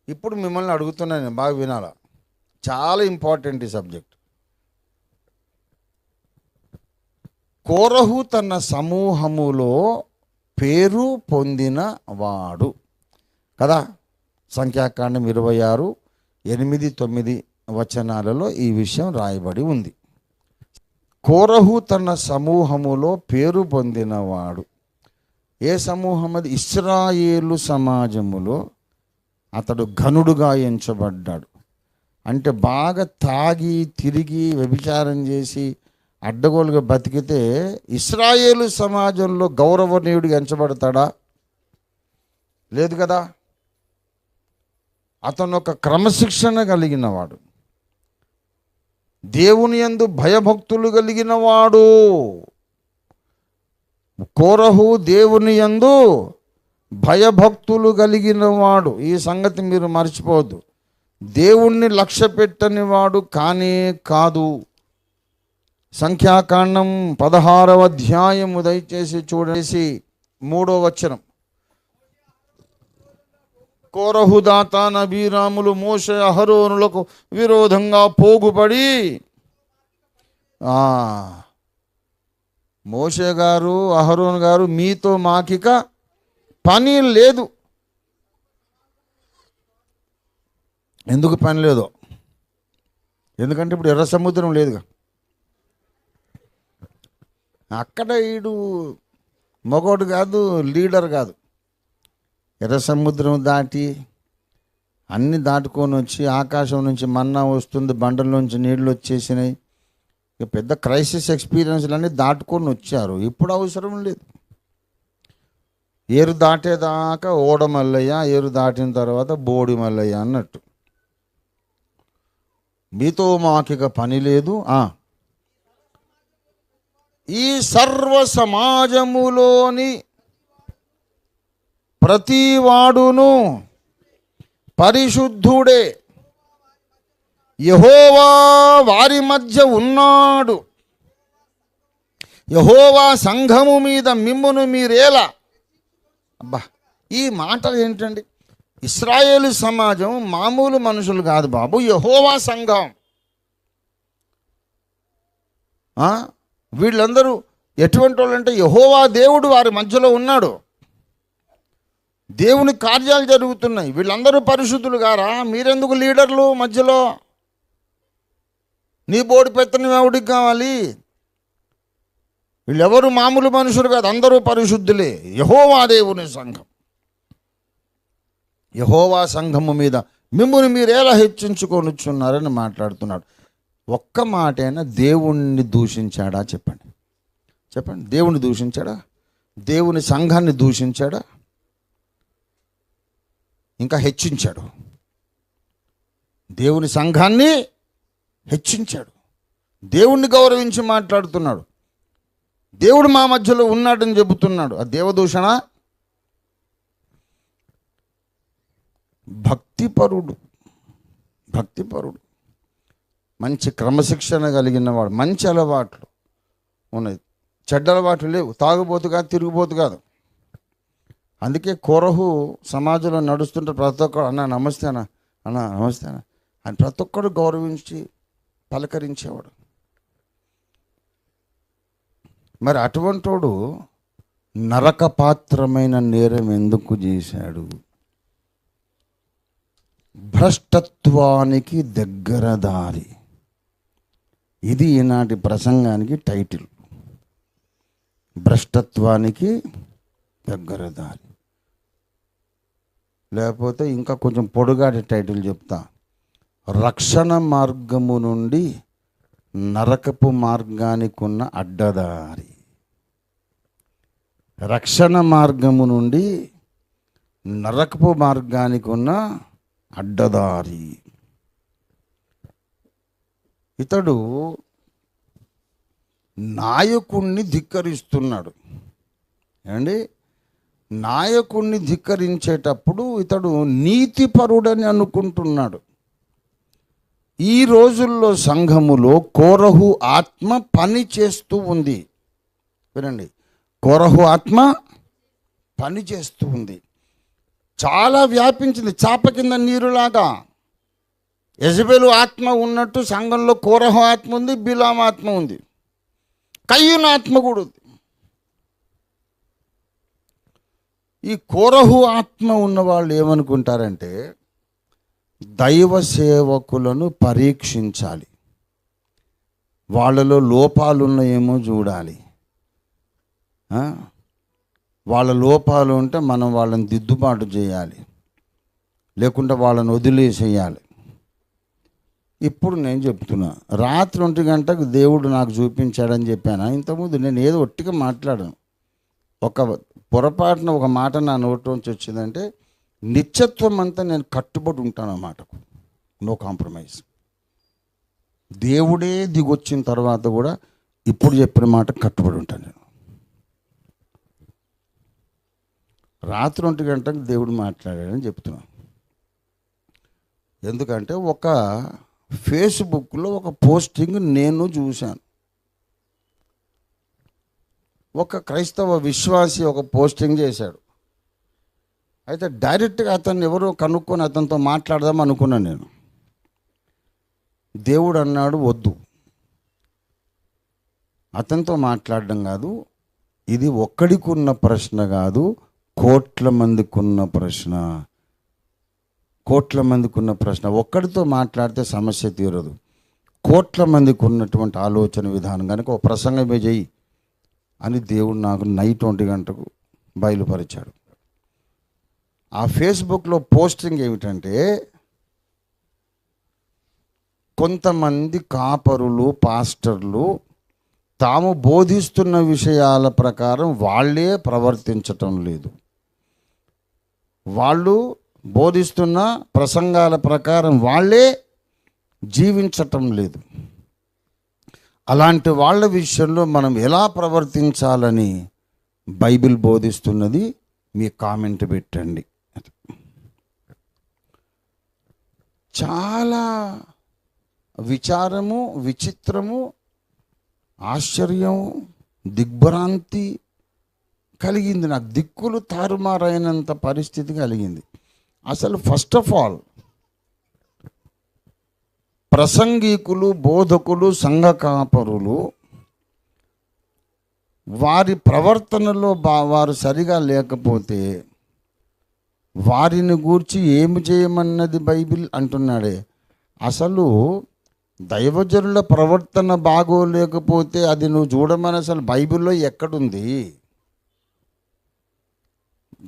ఇప్పుడు మిమ్మల్ని అడుగుతున్నాను, బాగా వినాలా, చాలా ఇంపార్టెంట్ ఈ సబ్జెక్ట్. కోరహు తన సమూహములో పేరు పొందిన వాడు కదా. సంఖ్యాకాండం 26, 8, 9 వచనాలలో ఈ విషయం రాయబడి ఉంది. కోరహు తన సమూహములో పేరు పొందినవాడు. ఏ సమూహం అది? ఇశ్రాయేలు సమాజములో అతడు ఘనుడుగా ఎంచబడ్డాడు. అంటే బాగా తాగి తిరిగి వ్యభిచారం చేసి అడ్డగోలుగా బతికితే ఇశ్రాయేలు సమాజంలో గౌరవనీయుడిగా ఎంచబడతాడా? లేదు కదా. అతను ఒక క్రమశిక్షణ కలిగిన వాడు, దేవుని యందు భయభక్తులు కలిగిన వాడు. కోరహు దేవుని యందు భయభక్తులు కలిగిన వాడు. ఈ సంగతి మీరు మర్చిపోవద్దు. దేవుణ్ణి లక్ష్య పెట్టని వాడు కానే కాదు. సంఖ్యాకాండం 16వ అధ్యాయము దయచేసి చూడేసి 3వ వచనం. కోరహు, దాతాన్, అబీరాములు మోషే అహరోనులకు విరోధంగా పోగుపడి, మోషే గారు అహరోను గారు మీతో మాకిక పని లేదు. ఎందుకు పని లేదు? ఎందుకంటే ఇప్పుడు ఎర్ర సముద్రం లేదుగా. అక్కడ ఈడు మగోడు కాదు, లీడర్ కాదు. ఎర్ర సముద్రం దాటి అన్నీ దాటుకొని వచ్చి ఆకాశం నుంచి మన్నా వస్తుంది, బండల్లోంచి నీళ్ళు వచ్చేసినాయి. ఇక పెద్ద క్రైసిస్ ఎక్స్పీరియన్స్లు అన్నీ దాటుకొని వచ్చారు. ఇప్పుడు అవసరం లేదు. ఏరు దాటేదాకా ఓడ మల్లయ్య, ఏరు దాటిన తర్వాత బోడి మల్లయ్య అన్నట్టు. మీతో మాకిక పని లేదు. ఈ సర్వ సమాజములోని ప్రతివాడును పరిశుద్ధుడే, యెహోవా వారి మధ్య ఉన్నాడు. యెహోవా సంఘము మీద మిమ్మును మీరేలా. అబ్బా, ఈ మాటలు ఏంటండి? ఇశ్రాయేలు సమాజం మామూలు మనుషులు కాదు బాబు, యెహోవా సంఘం. వీళ్ళందరూ ఎటువంటి వాళ్ళు అంటే, యెహోవా దేవుడు వారి మధ్యలో ఉన్నాడు, దేవుని కార్యాలు జరుగుతున్నాయి. వీళ్ళందరూ పరిశుద్ధులు గారా? మీరెందుకు లీడర్లు మధ్యలో? నీ బోడి పెత్తనం ఎవడికి కావాలి? వీళ్ళెవరు మామూలు మనుషులు కాదు, అందరూ పరిశుద్ధులే. యెహోవా దేవుని సంఘం. యెహోవా సంఘము మీద మిమ్ముని మీరు ఎలా హెచ్చించుకొనుచున్నారని మాట్లాడుతున్నాడు. ఒక్క మాటైనా దేవుణ్ణి దూషించాడా? చెప్పండి. దేవుణ్ణి దూషించాడా? దేవుని సంఘాన్ని దూషించాడా? ఇంకా హెచ్చించాడు. దేవుని సంఘాన్ని హెచ్చించాడు. దేవుణ్ణి గౌరవించి మాట్లాడుతున్నాడు. దేవుడు మా మధ్యలో ఉన్నాడని చెబుతున్నాడు. ఆ దేవదూషణ. భక్తిపరుడు మంచి క్రమశిక్షణ కలిగిన వాడు, మంచి అలవాట్లు ఉన్నాయి, చెడ్డ అలవాట్లు లేవు. తాగుబోతు కాదు, తిరుగుబోతు కాదు. అందుకే కోరహు సమాజంలో నడుస్తుంటే ప్రతి ఒక్కరు అన్న నమస్తే అని ప్రతి ఒక్కరు గౌరవించి పలకరించేవాడు. మరి అటువంటోడు నరకపాత్రమైన నేరం ఎందుకు చేశాడు? భ్రష్టత్వానికి దగ్గర దారి. ఇది ఈనాటి ప్రసంగానికి టైటిల్. భ్రష్టత్వానికి దగ్గర దారి. లేకపోతే ఇంకా కొంచెం పొడుగాటి టైటిల్ చెప్తా, రక్షణ మార్గము నుండి నరకపు మార్గానికి ఉన్న అడ్డదారి. రక్షణ మార్గము నుండి నరకపు మార్గానికి ఉన్న అడ్డదారి. ఇతడు నాయకుణ్ణి ధిక్కరిస్తున్నాడు. ఏమండి? నాయకుణ్ణి ధిక్కరించేటప్పుడు ఇతడు నీతిపరుడని అనుకుంటున్నాడు. ఈ రోజుల్లో సంఘములో కోరహు ఆత్మ పని చేస్తూ ఉంది. వినండి, కోరహు ఆత్మ పని చేస్తూ ఉంది. చాలా వ్యాపించింది, చాప కింద నీరులాగా. యెజబెలు ఆత్మ ఉన్నట్టు సంఘంలో కోరహు ఆత్మ ఉంది, బిలాము ఆత్మ ఉంది, కయ్యూను ఆత్మ కూడా ఉంది. ఈ కోరహు ఆత్మ ఉన్న వాళ్ళు ఏమనుకుంటారంటే దైవ సేవకులను పరీక్షించాలి, వాళ్ళలో లోపాలు ఉన్నాయేమో చూడాలి. వాళ్ళ లోపాలు ఉంటే మనం వాళ్ళని దిద్దుబాటు చేయాలి, లేకుంటే వాళ్ళని వదిలేసేయాలి. ఇప్పుడు నేను చెప్తున్నా, రాత్రి 1 గంటకు దేవుడు నాకు చూపించాడని చెప్పాను. ఇంతకుముందు నేను ఏదో ఒట్టిగా మాట్లాడాను. ఒక పొరపాటున ఒక మాట నా నోటి నుంచి వచ్చిందంటే నిత్యత్వం అంతా నేను కట్టుబడి ఉంటాను ఆ మాటకు, నో కాంప్రమైజ్. దేవుడే దిగొచ్చిన తర్వాత కూడా ఇప్పుడు చెప్పిన మాట కట్టుబడి ఉంటాను నేను. రాత్రి 1 గంటకు దేవుడు మాట్లాడాడని చెప్తున్నాను. ఎందుకంటే ఒక ఫేస్బుక్లో ఒక పోస్టింగ్ నేను చూశాను. ఒక క్రైస్తవ విశ్వాసి ఒక పోస్టింగ్ చేశాడు. అయితే డైరెక్ట్గా అతన్ని ఎవరో కనుక్కొని అతనితో మాట్లాడదాం అనుకున్నాను నేను. దేవుడు అన్నాడు, వద్దు, అతనితో మాట్లాడడం కాదు, ఇది ఒక్కడికి ఉన్న ప్రశ్న కాదు, కోట్ల మందికి ఉన్న ప్రశ్న. కోట్ల మందికి ఉన్న ప్రశ్న. ఒక్కడితో మాట్లాడితే సమస్య తీరదు. కోట్ల మందికి ఉన్నటువంటి ఆలోచన విధానం కనుక ఒక ప్రసంగమే చెయ్యి అని దేవుడు నాకు నైట్ 1 గంటకు బయలుపరిచాడు. ఆ ఫేస్బుక్లో పోస్టింగ్ ఏమిటంటే, కొంతమంది కాపరులు, పాస్టర్లు తాము బోధిస్తున్న విషయాల ప్రకారం వాళ్ళే ప్రవర్తించటం లేదు, వాళ్ళు బోధిస్తున్న ప్రసంగాల ప్రకారం వాళ్ళే జీవించటం లేదు. అలాంటి వాళ్ళ విషయంలో మనం ఎలా ప్రవర్తించాలని బైబిల్ బోధిస్తున్నది, మీ కామెంట్ పెట్టండి. చాలా విచారము, విచిత్రము, ఆశ్చర్యం, దిగ్భ్రాంతి కలిగింది నాకు. దిక్కులు తారుమారైనంత పరిస్థితి కలిగింది. అసలు ఫస్ట్ ఆఫ్ ఆల్ ప్రసంగికులు, బోధకులు, సంఘ కాపరులు వారి ప్రవర్తనలో వారు సరిగా లేకపోతే వారిని గూర్చి ఏమి చేయమన్నది బైబిల్ అంటున్నాడే. అసలు దైవజనుల ప్రవర్తన బాగోలేకపోతే అది నువ్వు చూడమని అసలు బైబిల్లో ఎక్కడుంది?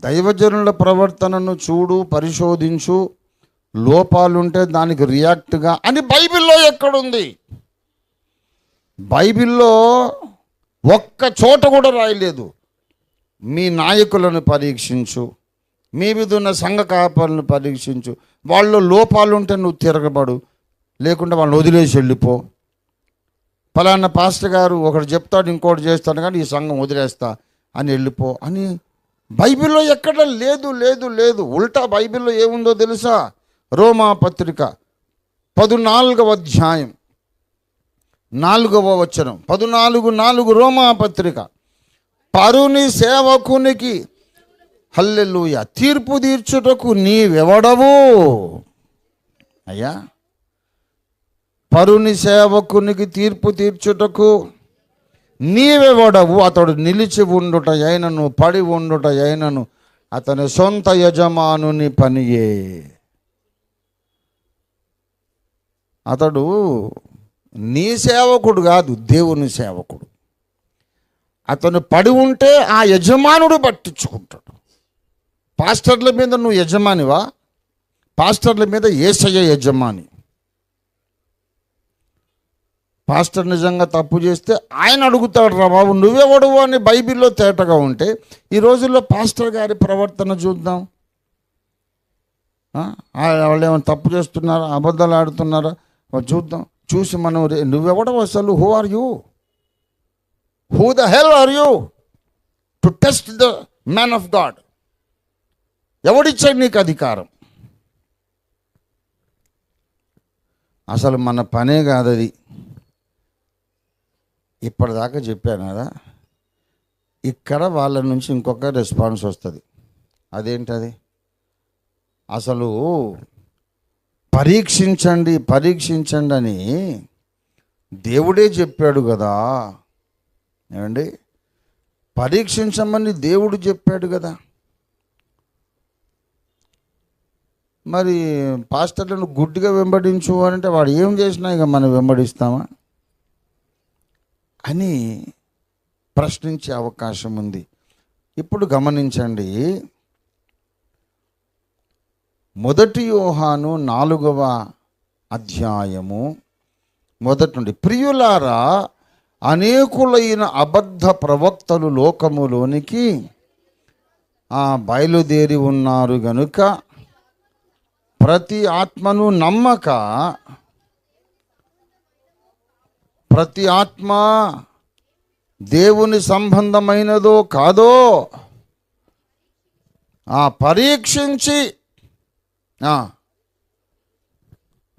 దైవజనుల ప్రవర్తనను చూడు, పరిశోధించు, లోపాలుంటే దానికి రియాక్ట్గా అని బైబిల్లో ఎక్కడుంది? బైబిల్లో ఒక్క చోట కూడా రాయలేదు. మీ నాయకులను పరీక్షించు, మీ మీద ఉన్న సంఘ కాపరులను పరీక్షించు, వాళ్ళు లోపాలుంటే నువ్వు తిరగబడు, లేకుంటే వాళ్ళని వదిలేసి వెళ్ళిపో. ఫలానా పాస్టర్ గారు ఒకటి చెప్తాడు, ఇంకోటి చేస్తాడు, కానీ ఈ సంఘం వదిలేస్తా అని వెళ్ళిపో అని బైబిల్లో ఎక్కడ లేదు, లేదు, లేదు. ఉల్టా బైబిల్లో ఏముందో తెలుసా? రోమా పత్రిక 14వ అధ్యాయం 4వ వచనం, 14:4 రోమా పత్రిక, పరుని సేవకునికి హల్లెలూయా తీర్పు తీర్చుటకు నీవెవడవు? అయ్యా, పరుని సేవకునికి తీర్పు తీర్చుటకు నీవెవడవు? అతడు నిలిచి ఉండుట అయినను, పడి ఉండుట అయినను అతని సొంత యజమానుని పనియే. అతడు నీ సేవకుడు కాదు, దేవుని సేవకుడు. అతను పడి ఉంటే ఆ యజమానుడు పట్టించుకుంటాడు. పాస్టర్ల మీద నువ్వు యజమానివా? పాస్టర్ల మీద యేసయ్య యజమాని. పాస్టర్ నిజంగా తప్పు చేస్తే ఆయన అడుగుతాడు, రా బాబు నువ్వెవడు అని బైబిల్లో తేటగా ఉంటే, ఈ రోజుల్లో పాస్టర్ గారి ప్రవర్తన చూద్దాం. వాళ్ళు ఏమైనా తప్పు చేస్తున్నారా, అబద్ధాలు ఆడుతున్నారా చూద్దాం. చూసి మనం నువ్వెవడవు అసలు? Who are you? Who the hell are you to test the man of God? ఎవడిచ్చాడు నీకు అధికారం? అసలు మన పనే కాదు అది. ఇప్పటిదాకా చెప్పాను కదా, ఇక్కడ వాళ్ళ నుంచి ఇంకొక రెస్పాన్స్ వస్తుంది. అదేంటది? అసలు పరీక్షించండి పరీక్షించండి అని దేవుడే చెప్పాడు కదా. ఏమండి, పరీక్షించమని దేవుడు చెప్పాడు కదా. మరి పాస్టర్లను గుడ్డిగా వెంబడించు అంటే వాడు ఏం చేసినా ఇక మనం వెంబడిస్తామా అని ప్రశ్నించే అవకాశం ఉంది. ఇప్పుడు గమనించండి, 1 యోహాను 4వ అధ్యాయము మొదటి నుండి, ప్రియులారా, అనేకులైన అబద్ధ ప్రవక్తలు లోకములోనికి బయలుదేరి ఉన్నారు గనుక ప్రతి ఆత్మను నమ్మక, ప్రతి ఆత్మ దేవుని సంబంధమైనదో కాదో పరీక్షించి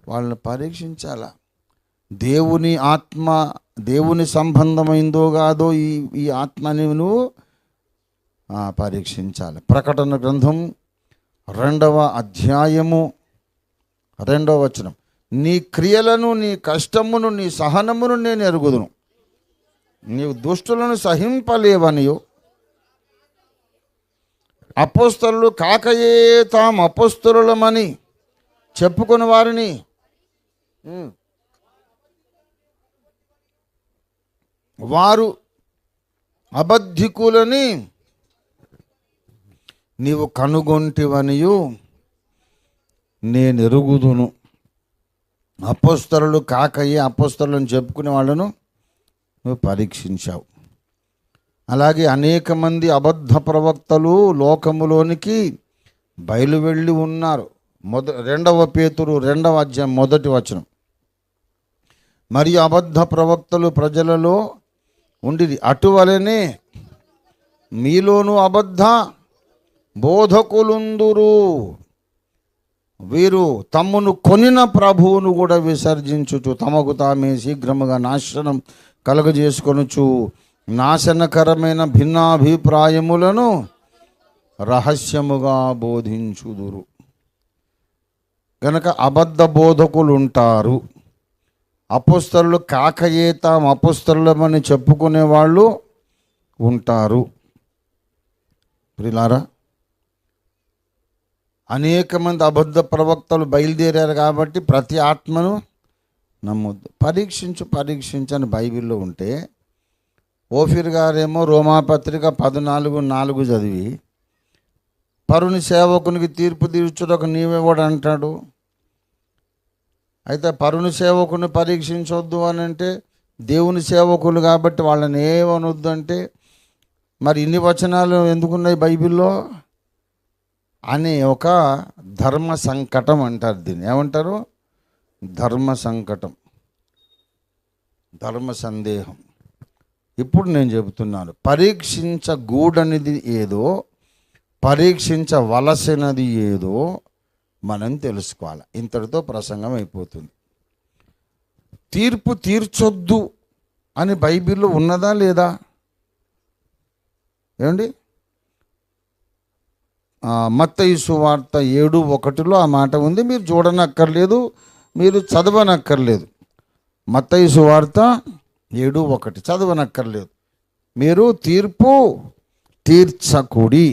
వాళ్ళని పరీక్షించాల. దేవుని ఆత్మ దేవుని సంబంధమైందో కాదో ఈ ఆత్మని నువ్వు పరీక్షించాలి. ప్రకటన గ్రంథం 2వ అధ్యాయము 2వ వచనం, నీ క్రియలను, నీ కష్టమును, నీ సహనమును నేను ఎరుగుదును. నీవు దుష్టులను సహింపలేవనియు, అపోస్తలులు కాకయే తాము అపోస్తలులమని చెప్పుకుని వారిని వారు అబద్ధికులని నీవు కనుగొంటివనియు నేను ఎరుగుదును. అపోస్తలులు కాకయ్యే అపోస్తలులను చెప్పుకునే వాళ్ళను నువ్వు పరీక్షించావు. అలాగే అనేక మంది అబద్ధ ప్రవక్తలు లోకములోనికి బయలు వెళ్ళి ఉన్నారు. 2వ పేతురు 2వ అధ్యాయం 1వ వచనం, మరియు అబద్ధ ప్రవక్తలు ప్రజలలో ఉండిరి, అటువలనే మీలోను అబద్ధ బోధకులుందురు. వీరు తమ్మును కొనిన ప్రభువును కూడా విసర్జించుచు తమకు తామే శీఘ్రముగా నాశనం కలుగజేసుకొనుచు నాశనకరమైన భిన్నాభిప్రాయములను రహస్యముగా బోధించుదురు. కనుక అబద్ధ బోధకులు ఉంటారు. అపోస్తలులు కాకయే తాము అపోస్తలులమని చెప్పుకునే వాళ్ళు ఉంటారు. ప్రియులారా, అనేక మంది అబద్ధ ప్రవక్తలు బయలుదేరారు కాబట్టి ప్రతి ఆత్మను నమ్మొద్దు. పరీక్షించని బైబిల్లో ఉంటే, ఓఫీర్ గారేమో రోమాపత్రిక 14:4 చదివి పరుని సేవకునికి తీర్పు తీర్చుటకు నీవెవడు అంటాడు. అయితే పరుని సేవకుని పరీక్షించొద్దు అని అంటే దేవుని సేవకులు కాబట్టి వాళ్ళని ఏమనొద్దు అంటే, మరి ఇన్ని వచనాలు ఎందుకున్నాయి బైబిల్లో అనే ఒక ధర్మ సంకటం అంటారు. దీన్ని ఏమంటారు? ధర్మ సంకటం, ధర్మ సందేహం. ఇప్పుడు నేను చెబుతున్నాను, పరీక్షించగూడనిది ఏదో, పరీక్షించవలసినది ఏదో మనం తెలుసుకోవాలి. ఇంతటితో ప్రసంగం అయిపోతుంది. తీర్పు తీర్చొద్దు అని బైబిల్లో ఉన్నదా లేదా? ఏమండి, మత్తయి సువార్త 7:1 ఆ మాట ఉంది. మీరు చూడనక్కర్లేదు, మీరు చదవనక్కర్లేదు. మత్తయి సువార్త 7:1 చదవనక్కర్లేదు. మీరు తీర్పు తీర్చకుడి.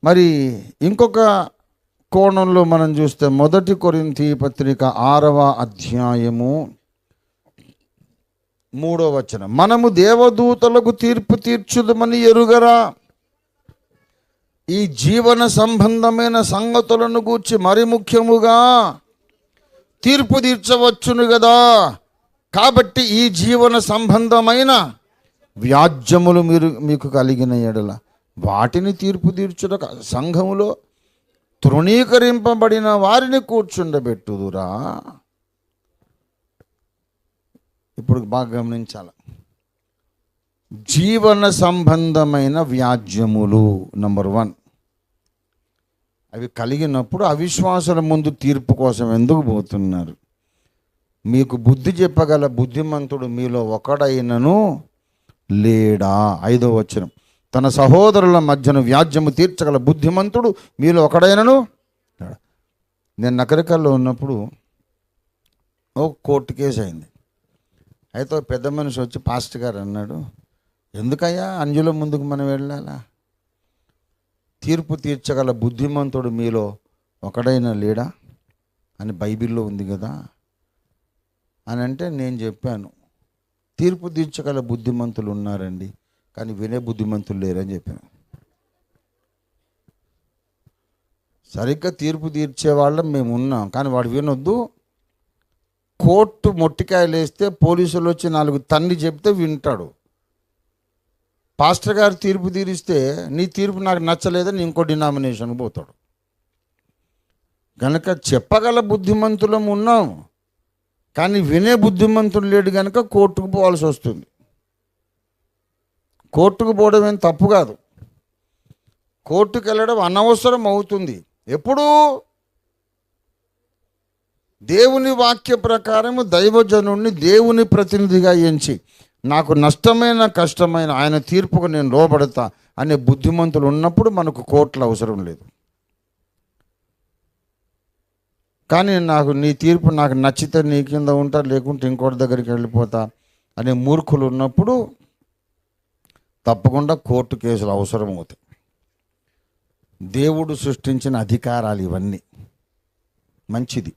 మరి ఇంకొక కోణంలో మనం చూస్తే 1 కొరింథీ పత్రిక 6వ అధ్యాయము 3వ వచనం, మనము దేవదూతలకు తీర్పు తీర్చుదమని ఎరుగరా? ఈ జీవన సంబంధమైన సంగతులను గూర్చి మరి ముఖ్యముగా తీర్పు తీర్చవచ్చును కదా. కాబట్టి ఈ జీవన సంబంధమైన వ్యాజ్యములు మీకు కలిగిన ఎడల వాటిని తీర్పు తీర్చుట సంఘములో తృణీకరింపబడిన వారిని కూర్చుండబెట్టుదురా. ఇప్పుడు బాగా గమనించాలి. జీవన సంబంధమైన వ్యాజ్యములు నంబర్ 1, అవి కలిగినప్పుడు అవిశ్వాసుల ముందు తీర్పు కోసం ఎందుకు పోతున్నారు? మీకు బుద్ధి చెప్పగల బుద్ధిమంతుడు మీలో ఒకడైనను లేడా? 5వ వచనం, తన సహోదరుల మధ్యను వ్యాజ్యము తీర్చగల బుద్ధిమంతుడు మీలో ఒకడైనను. నేను నకరికల్లో ఉన్నప్పుడు ఒక కోర్టు కేసు అయింది. అయితే పెద్ద మనిషి వచ్చి పాస్టర్ గారు అన్నాడు, ఎందుకయ్యా అంజుల ముందుకు మనం వెళ్ళాలా? తీర్పు తీర్చగల బుద్ధిమంతుడు మీలో ఒకడైనా లేడా అని బైబిల్లో ఉంది కదా అని అంటే, నేను చెప్పాను, తీర్పు తీర్చగల బుద్ధిమంతులు ఉన్నారండి, కానీ వినే బుద్ధిమంతులు లేరని చెప్పాను. సరిగ్గా తీర్పు తీర్చే వాళ్ళం మేము ఉన్నాం, కానీ వాడు వినొద్దు. కోర్టు మొట్టికాయలు వేస్తే పోలీసులు వచ్చి 4 తన్ని చెప్తే వింటాడు. పాస్టర్ గారు తీర్పు తీరిస్తే నీ తీర్పు నాకు నచ్చలేదని ఇంకో డినామినేషన్కి పోతాడు. కనుక చెప్పగల బుద్ధిమంతులం ఉన్నాం, కానీ వినే బుద్ధిమంతుడు లేడు కనుక కోర్టుకు పోవాల్సి వస్తుంది. కోర్టుకు పోవడం ఏం తప్పు కాదు, కోర్టుకు వెళ్ళడం అనవసరం అవుతుంది. ఎప్పుడు దేవుని వాక్య ప్రకారము దైవజనుడిని దేవుని ప్రతినిధిగా ఎంచి నాకు నష్టమైన కష్టమైన ఆయన తీర్పుకు నేను లోబడతా అనే బుద్ధిమంతులు ఉన్నప్పుడు మనకు కోర్టులు అవసరం లేదు. కానీ నీ తీర్పు నాకు నచ్చితే నీ కింద ఉంటా, లేకుంటే ఇంకోటి దగ్గరికి వెళ్ళిపోతా అనే మూర్ఖులు ఉన్నప్పుడు తప్పకుండా కోర్టు కేసులు అవసరం అవుతాయి. దేవుడు సృష్టించిన అధికారాలు ఇవన్నీ. మంచిది.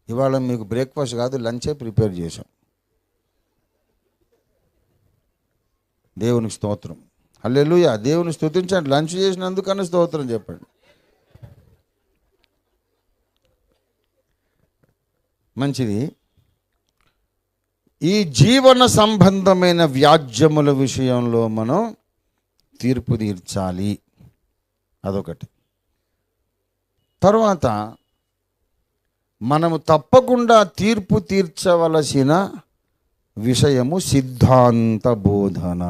ఇవాళ మీకు బ్రేక్ఫాస్ట్ కాదు, లంచే ప్రిపేర్ చేశాం. దేవునికి స్తోత్రం. హల్లెలూయా. దేవుని స్తుతించండి. లంచ్ చేసినందుకన్నా స్తోత్రం చెప్పండి. మంచిది. ఈ జీవన సంబంధమైన వ్యాజ్యముల విషయంలో మనం తీర్పు తీర్చాలి, అదొకటి. తర్వాత మనము తప్పకుండా తీర్పు తీర్చవలసిన విషయము సిద్ధాంత బోధన.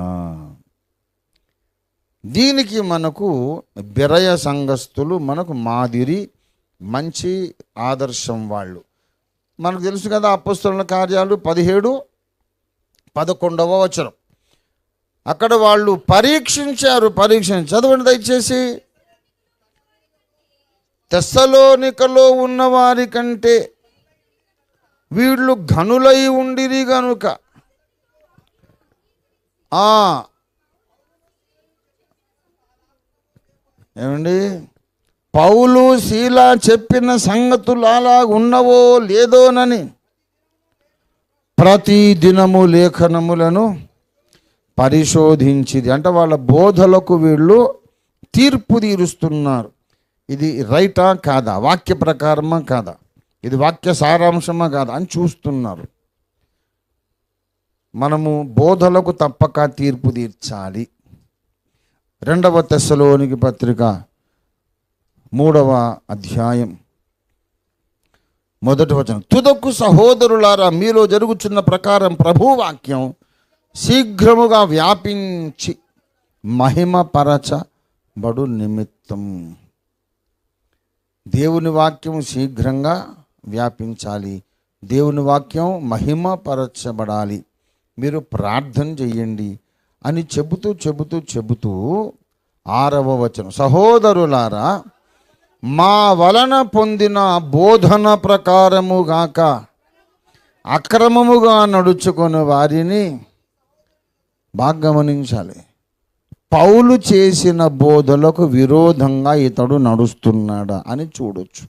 దీనికి మనకు బెరయ సంఘస్థులు మనకు మాదిరి, మంచి ఆదర్శం. వాళ్ళు మనకు తెలుసు కదా, అపొస్తలుల కార్యాలు 17-11 వచనం. అక్కడ వాళ్ళు పరీక్షించారు. చదవండి దయచేసి. తెస్సలోనికలో ఉన్నవారి కంటే వీళ్ళు ఘనులై ఉండిరి గనుక ఏమండి, పౌలు శీలా చెప్పిన సంగతులు అలా ఉన్నవో లేదోనని ప్రతి దినము లేఖనములను పరిశోధించింది. అంటే వాళ్ళ బోధలకు వీళ్ళు తీర్పు తీరుస్తున్నారు. ఇది రైటా కాదా, వాక్య ప్రకారమా కాదా, ఇది వాక్య సారాంశమా కాదా అని చూస్తున్నారు. మనము బోధలకు తప్పక తీర్పు తీర్చాలి. 2వ తెస్సలోనికి పత్రిక 3వ అధ్యాయం 1వ వచనం. తుదకు సహోదరులారా, మీలో జరుగుచున్న ప్రకారం ప్రభువాక్యం శీఘ్రముగా వ్యాపించి మహిమపరచబడు నిమిత్తం. దేవుని వాక్యం శీఘ్రంగా వ్యాపించాలి, దేవుని వాక్యం మహిమపరచబడాలి, మీరు ప్రార్థన చెయ్యండి అని చెబుతూ 6వ వచనం. సహోదరులారా, మా వలన పొందిన బోధన ప్రకారముగాక అక్రమముగా నడుచుకుని వారిని బాగా గమనించాలి. పౌలు చేసిన బోధలకు విరోధంగా ఇతడు నడుస్తున్నాడా అని చూడొచ్చు.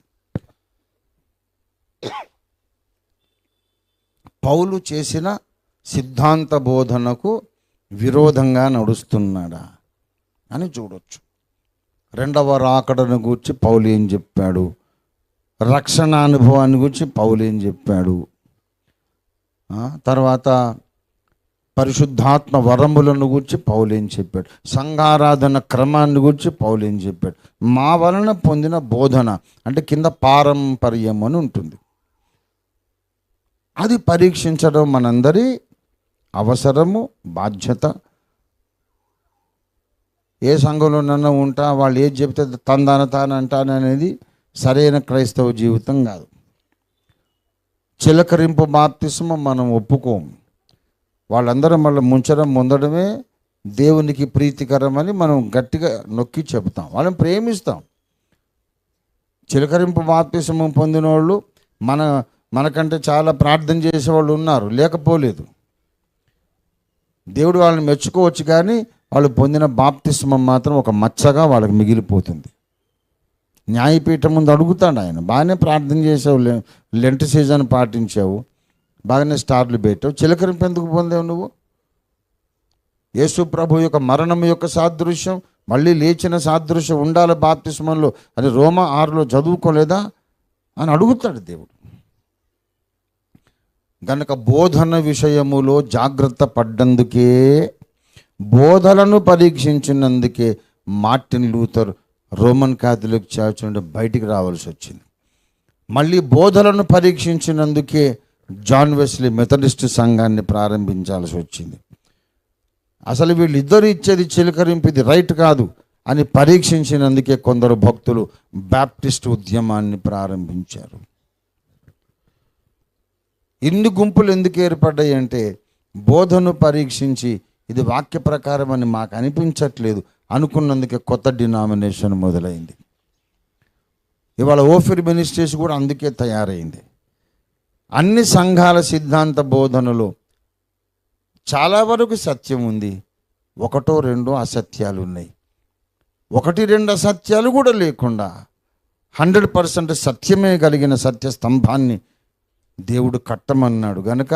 పౌలు చేసిన సిద్ధాంత బోధనకు విరోధంగా నడుస్తున్నాడా అని చూడొచ్చు. 2వ రాకడను గూర్చి పౌలు ఏం చెప్పాడు, రక్షణ అనుభవాన్ని గురించి పౌలు ఏం చెప్పాడు, తర్వాత పరిశుద్ధాత్మ వరములను గురించి పౌలు ఏం చెప్పాడు, సంఘారాధన క్రమాన్ని గురించి పౌలు ఏం చెప్పాడు. మా వలన పొందిన బోధన అంటే కింద పారంపర్యం అని ఉంటుంది. అది పరీక్షించడం మనందరి అవసరము, బాధ్యత. ఏ సంఘంలోనన్నా ఉంటా వాళ్ళు ఏది చెప్తే తానంటాననేది సరైన క్రైస్తవ జీవితం కాదు. చిలకరింపు బాప్తిస్మ మనం ఒప్పుకోము. వాళ్ళందరూ మళ్ళీ ముంచడం పొందడమే దేవునికి ప్రీతికరమని మనం గట్టిగా నొక్కి చెబుతాం, వాళ్ళని ప్రేమిస్తాం. చిలకరింపు బాప్తిసమం పొందిన వాళ్ళు మనకంటే చాలా ప్రార్థన చేసేవాళ్ళు ఉన్నారు, లేకపోలేదు. దేవుడు వాళ్ళని మెచ్చుకోవచ్చు, కానీ వాళ్ళు పొందిన బాప్తిస్మం మాత్రం ఒక మచ్చగా వాళ్ళకి మిగిలిపోతుంది. న్యాయపీఠం ముందు అడుగుతాడు ఆయన, బాగానే ప్రార్థన చేసావు, లెంట్ సీజన్ పాటించావు, బాగానే స్టార్లు పెట్టావు, చిలకరింపు ఎందుకు పొందావు నువ్వు? యేసు ప్రభు యొక్క మరణం యొక్క సాదృశ్యం, మళ్ళీ లేచిన సాదృశ్యం ఉండాలి బాప్తిస్మంలో, అది రోమా 6లో చదువుకోలేదా అని అడుగుతాడు దేవుడు. గనక బోధన విషయములో జాగ్రత్త పడ్డందుకే, బోధలను పరీక్షించినందుకే Martin Luther Roman Catholic church నుండి బయటికి రావాల్సి వచ్చింది. మళ్ళీ బోధలను పరీక్షించినందుకే జాన్ వెస్లీ మెథడిస్ట్ సంఘాన్ని ప్రారంభించాల్సి వచ్చింది. అసలు వీళ్ళిద్దరు ఇచ్చేది చిలకరింపు, ఇది రైట్ కాదు అని పరీక్షించినందుకే కొందరు భక్తులు బ్యాప్టిస్ట్ ఉద్యమాన్ని ప్రారంభించారు. ఇన్ని గుంపులు ఎందుకు ఏర్పడ్డాయి అంటే, బోధను పరీక్షించి ఇది వాక్య ప్రకారం అని మాకు అనిపించట్లేదు అనుకున్నందుకే కొత్త డినామినేషన్ మొదలైంది. ఇవాళ ఓఫిర్ మినిస్ట్రీస్ కూడా అందుకే తయారైంది. అన్ని సంఘాల సిద్ధాంత బోధనలో చాలా వరకు సత్యం ఉంది, 1-2 అసత్యాలు ఉన్నాయి. 1-2 అసత్యాలు కూడా లేకుండా 100% సత్యమే కలిగిన సత్య స్తంభాన్ని దేవుడు కట్టమన్నాడు. గనుక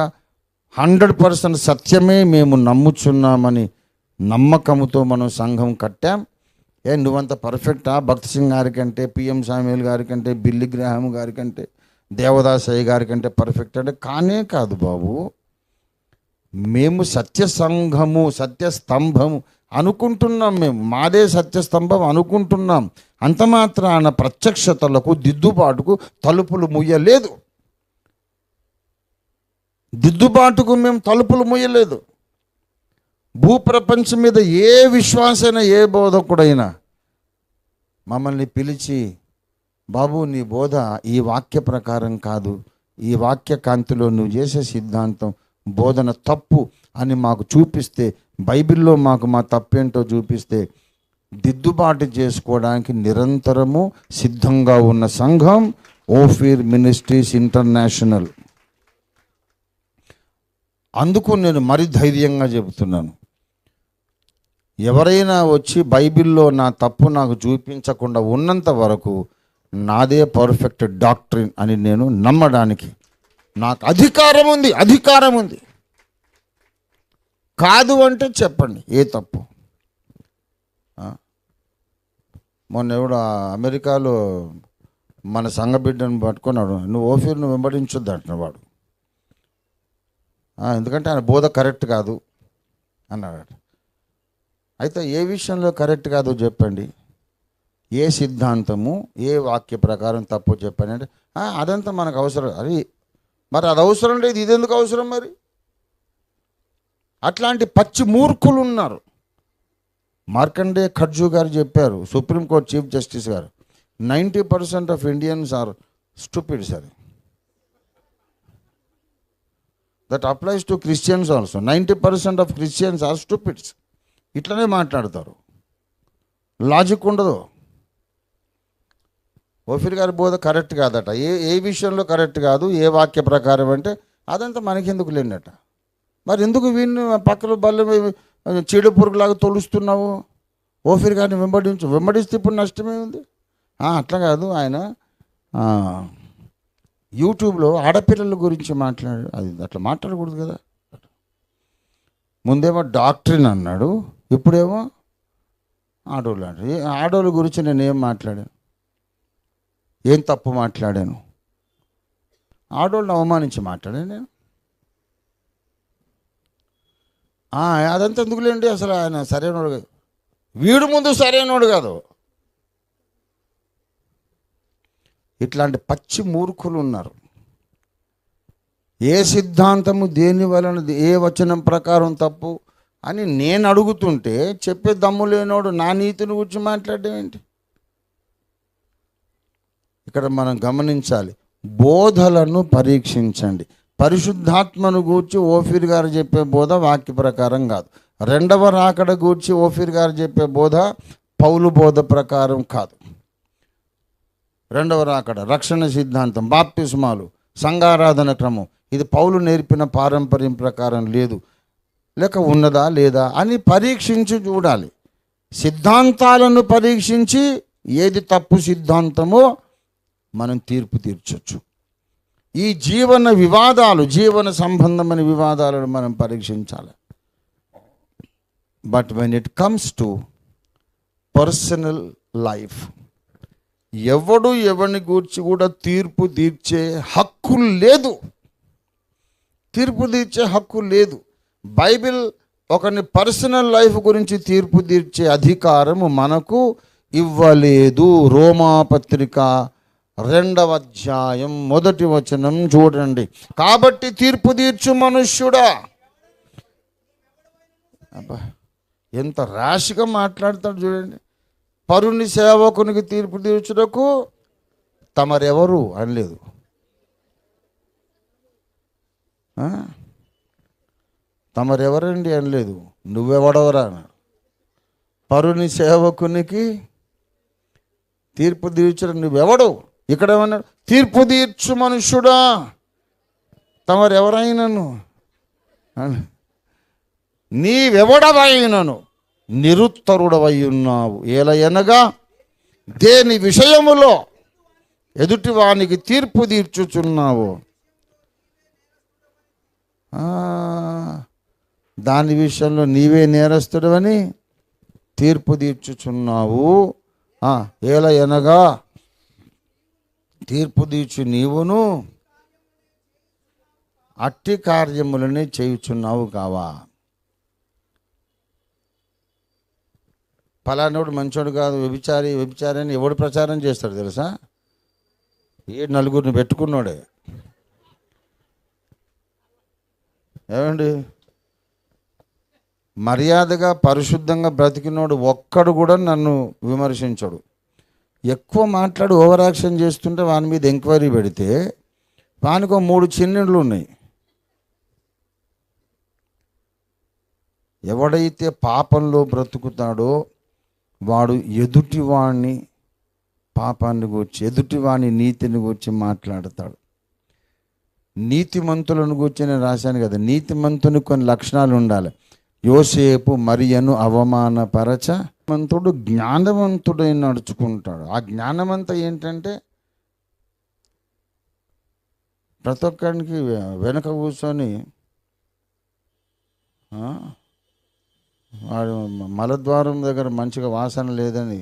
100% సత్యమే మేము నమ్ముచున్నామని నమ్మకముతో మనం సంఘం కట్టాం. నువ్వంత పర్ఫెక్టా? భక్త్ సింగ్ గారి కంటే, పిఎం సామ్యూల్ గారి కంటే, బిల్లి గ్రాహం గారి కంటే, దేవదాసయ్య గారి కంటే పర్ఫెక్ట్ అంటే కానే కాదు బాబు. మేము సత్య సంఘము, సత్య స్తంభము అనుకుంటున్నాం, మేము మాదే సత్యస్తంభం అనుకుంటున్నాం. అంత మాత్రాన ప్రత్యక్షతలకు దిద్దుబాటుకు తలుపులు ముయ్యలేదు. దిద్దుబాటుకు మేము తలుపులు ముయ్యలేదు. భూప్రపంచం మీద ఏ విశ్వాసైనా, ఏ బోధకుడైనా మమ్మల్ని పిలిచి, బాబు నీ బోధ ఈ వాక్య ప్రకారం కాదు, ఈ వాక్య కాంతిలో నువ్వు చేసే సిద్ధాంతం బోధన తప్పు అని మాకు చూపిస్తే, బైబిల్లో మాకు మా తప్పేంటో చూపిస్తే దిద్దుబాటు చేసుకోవడానికి నిరంతరము సిద్ధంగా ఉన్న సంఘం ఓఫీర్ మినిస్ట్రీస్ ఇంటర్నేషనల్. అందుకు నేను మరి ధైర్యంగా చెబుతున్నాను, ఎవరైనా వచ్చి బైబిల్లో నా తప్పు నాకు చూపించకుండా ఉన్నంత వరకు నాదే పర్ఫెక్ట్ డాక్ట్రిన్ అని నేను నమ్మడానికి నాకు అధికారం ఉంది. కాదు అంటే చెప్పండి, ఏ తప్పు. మొన్న ఎవడు అమెరికాలో మన సంఘ బిడ్డను పట్టుకున్నాడు, నువ్వు ఓఫీర్ను వెంబడించొద్దు అంటున్నాడు వాడు. ఎందుకంటే ఆయన బోధ కరెక్ట్ కాదు అన్నాడు. అయితే ఏ విషయంలో కరెక్ట్ కాదో చెప్పండి, ఏ సిద్ధాంతము ఏ వాక్య ప్రకారం తప్పు చెప్పండి అంటే అదంతా మనకు అవసరం. మరి అది అవసరం లేదు, ఇది ఎందుకు అవసరం? మరి అట్లాంటి పచ్చి మూర్ఖులు ఉన్నారు. మార్కండే ఖర్జు గారు చెప్పారు, సుప్రీంకోర్టు చీఫ్ జస్టిస్ గారు, 90% ఆఫ్ ఇండియన్స్ ఆర్ స్టూపిడ్స్ అని. That applies to Christians also. 90% of Christians are stupids. ఇట్లనే మాట్లాడతారు, లాజిక్ ఉండదు. ఓఫీర్ గారి బోధ కరెక్ట్ కాదట. ఏ విషయంలో కరెక్ట్ కాదు, ఏ వాక్య ప్రకారం అంటే అదంతా మనకెందుకు లేనట. మరి ఎందుకు వీడిని పక్కన బల్ల చీడ పురుగులాగా తొలుస్తున్నావు? ఓఫీర్ గారిని వెంబడిస్తే ఇప్పుడు నష్టమే ఉంది. అట్లా కాదు, ఆయన యూట్యూబ్లో ఆడపిల్లల గురించి మాట్లాడు, అది అట్లా మాట్లాడకూడదు కదా. ముందేమో డాక్టరీన్ అన్నాడు, ఇప్పుడేమో ఆడోళ్ళు అంటారు. ఆడోళ్ళ గురించి నేను ఏం మాట్లాడాను? ఏం తప్పు మాట్లాడాను? ఆడోళ్ళని అవమానించి మాట్లాడాను నేను? అదంతా ఎందుకులేండి. అసలు ఆయన సరైనోడు కాదు, వీడు ముందు సరైనోడు కాదు. ఇట్లాంటి పచ్చి మూర్ఖులు ఉన్నారు. ఏ సిద్ధాంతము దేని వలన, ఏ వచనం ప్రకారం తప్పు అని నేను అడుగుతుంటే చెప్పే దమ్ము లేనోడు నా నీతిని గురించి మాట్లాడడం ఏంటి? ఇక్కడ మనం గమనించాలి, బోధలను పరీక్షించండి. పరిశుద్ధాత్మను గూర్చి ఓఫీర్ గారు చెప్పే బోధ వాక్య ప్రకారం కాదు, రెండవ రాకడ గూర్చి ఓఫీర్ గారు చెప్పే బోధ పౌలు బోధ ప్రకారం కాదు. రెండవ రాకడ, రక్షణ సిద్ధాంతం, బాప్తిస్మాలు, సంఘారాధన క్రమం, ఇది పౌలు నేర్పిన పారంపర్యం ప్రకారం లేదు, లేక ఉన్నదా లేదా అని పరీక్షించి చూడాలి. సిద్ధాంతాలను పరీక్షించి ఏది తప్పు సిద్ధాంతమో మనం తీర్పు తీర్చొచ్చు. ఈ జీవన వివాదాలు, జీవన సంబంధమైన వివాదాలను మనం పరీక్షించాలి. But when it comes to personal life, ఎవడు ఎవరిని గూర్చి కూడా తీర్పు తీర్చే హక్కు లేదు. తీర్పు తీర్చే హక్కు లేదు. బైబిల్ ఒకని పర్సనల్ లైఫ్ గురించి తీర్పు తీర్చే అధికారము మనకు ఇవ్వలేదు. రోమాపత్రిక 2వ అధ్యాయం 1వ వచనం చూడండి. కాబట్టి తీర్పు తీర్చు మనుష్యుడా. అబ్బా, ఎంత ర్యాష్గా మాట్లాడతాడు చూడండి. పరుని సేవకునికి తీర్పు తీర్చుటకు తమరెవరు అనలేదు. తమరెవరండి అనలేదు, నువ్వెవడవరా అన్నాడు. పరుని సేవకునికి తీర్పు తీర్చడం నువ్వెవడు. ఇక్కడ ఏమన్నాడు? తీర్పు తీర్చు మనుష్యుడా తమరెవరైనను, నీవెవడవైనను నిరుత్తరుడవై ఉన్నావు. ఏలయనగా దేని విషయములో ఎదుటి వానికి తీర్పు తీర్చుచున్నావు, దాని విషయంలో నీవే నేరస్తుడవని తీర్పు తీర్చుచున్నావు. ఏలయనగా తీర్పు తీర్చు నీవును అట్టి కార్యములని చేయుచున్నావు కావా. ఫలానోడు మంచోడు కాదు, వ్యభిచారి అని ఎవడు ప్రచారం చేస్తాడు తెలుసా? ఏ నలుగురిని పెట్టుకున్నాడే. ఏమండి, మర్యాదగా పరిశుద్ధంగా బ్రతికినోడు ఒక్కడు కూడా నన్ను విమర్శించడు. ఎక్కువ మాట్లాడి ఓవర్ యాక్షన్ చేస్తుంటే వాని మీద ఎంక్వైరీ పెడితే వానికి 3 చిన్నిళ్ళు ఉన్నాయి. ఎవడైతే పాపంలో బ్రతుకుతాడో వాడు ఎదుటివాణ్ణి పాపాన్ని గూర్చి, ఎదుటివాణి నీతిని గూర్చి మాట్లాడతాడు. నీతిమంతులను గూర్చి నేను రాశాను కదా, నీతిమంతుని కొన్ని లక్షణాలు ఉండాలి. యోసేపు మరియను అవమానపరచ మంతుడు జ్ఞానవంతుడై నడుచుకుంటాడు. ఆ జ్ఞానమంతా ఏంటంటే ప్రతి ఒక్కరికి వెనక కూర్చొని వాడు మలద్వారం దగ్గర మంచిగా వాసన లేదని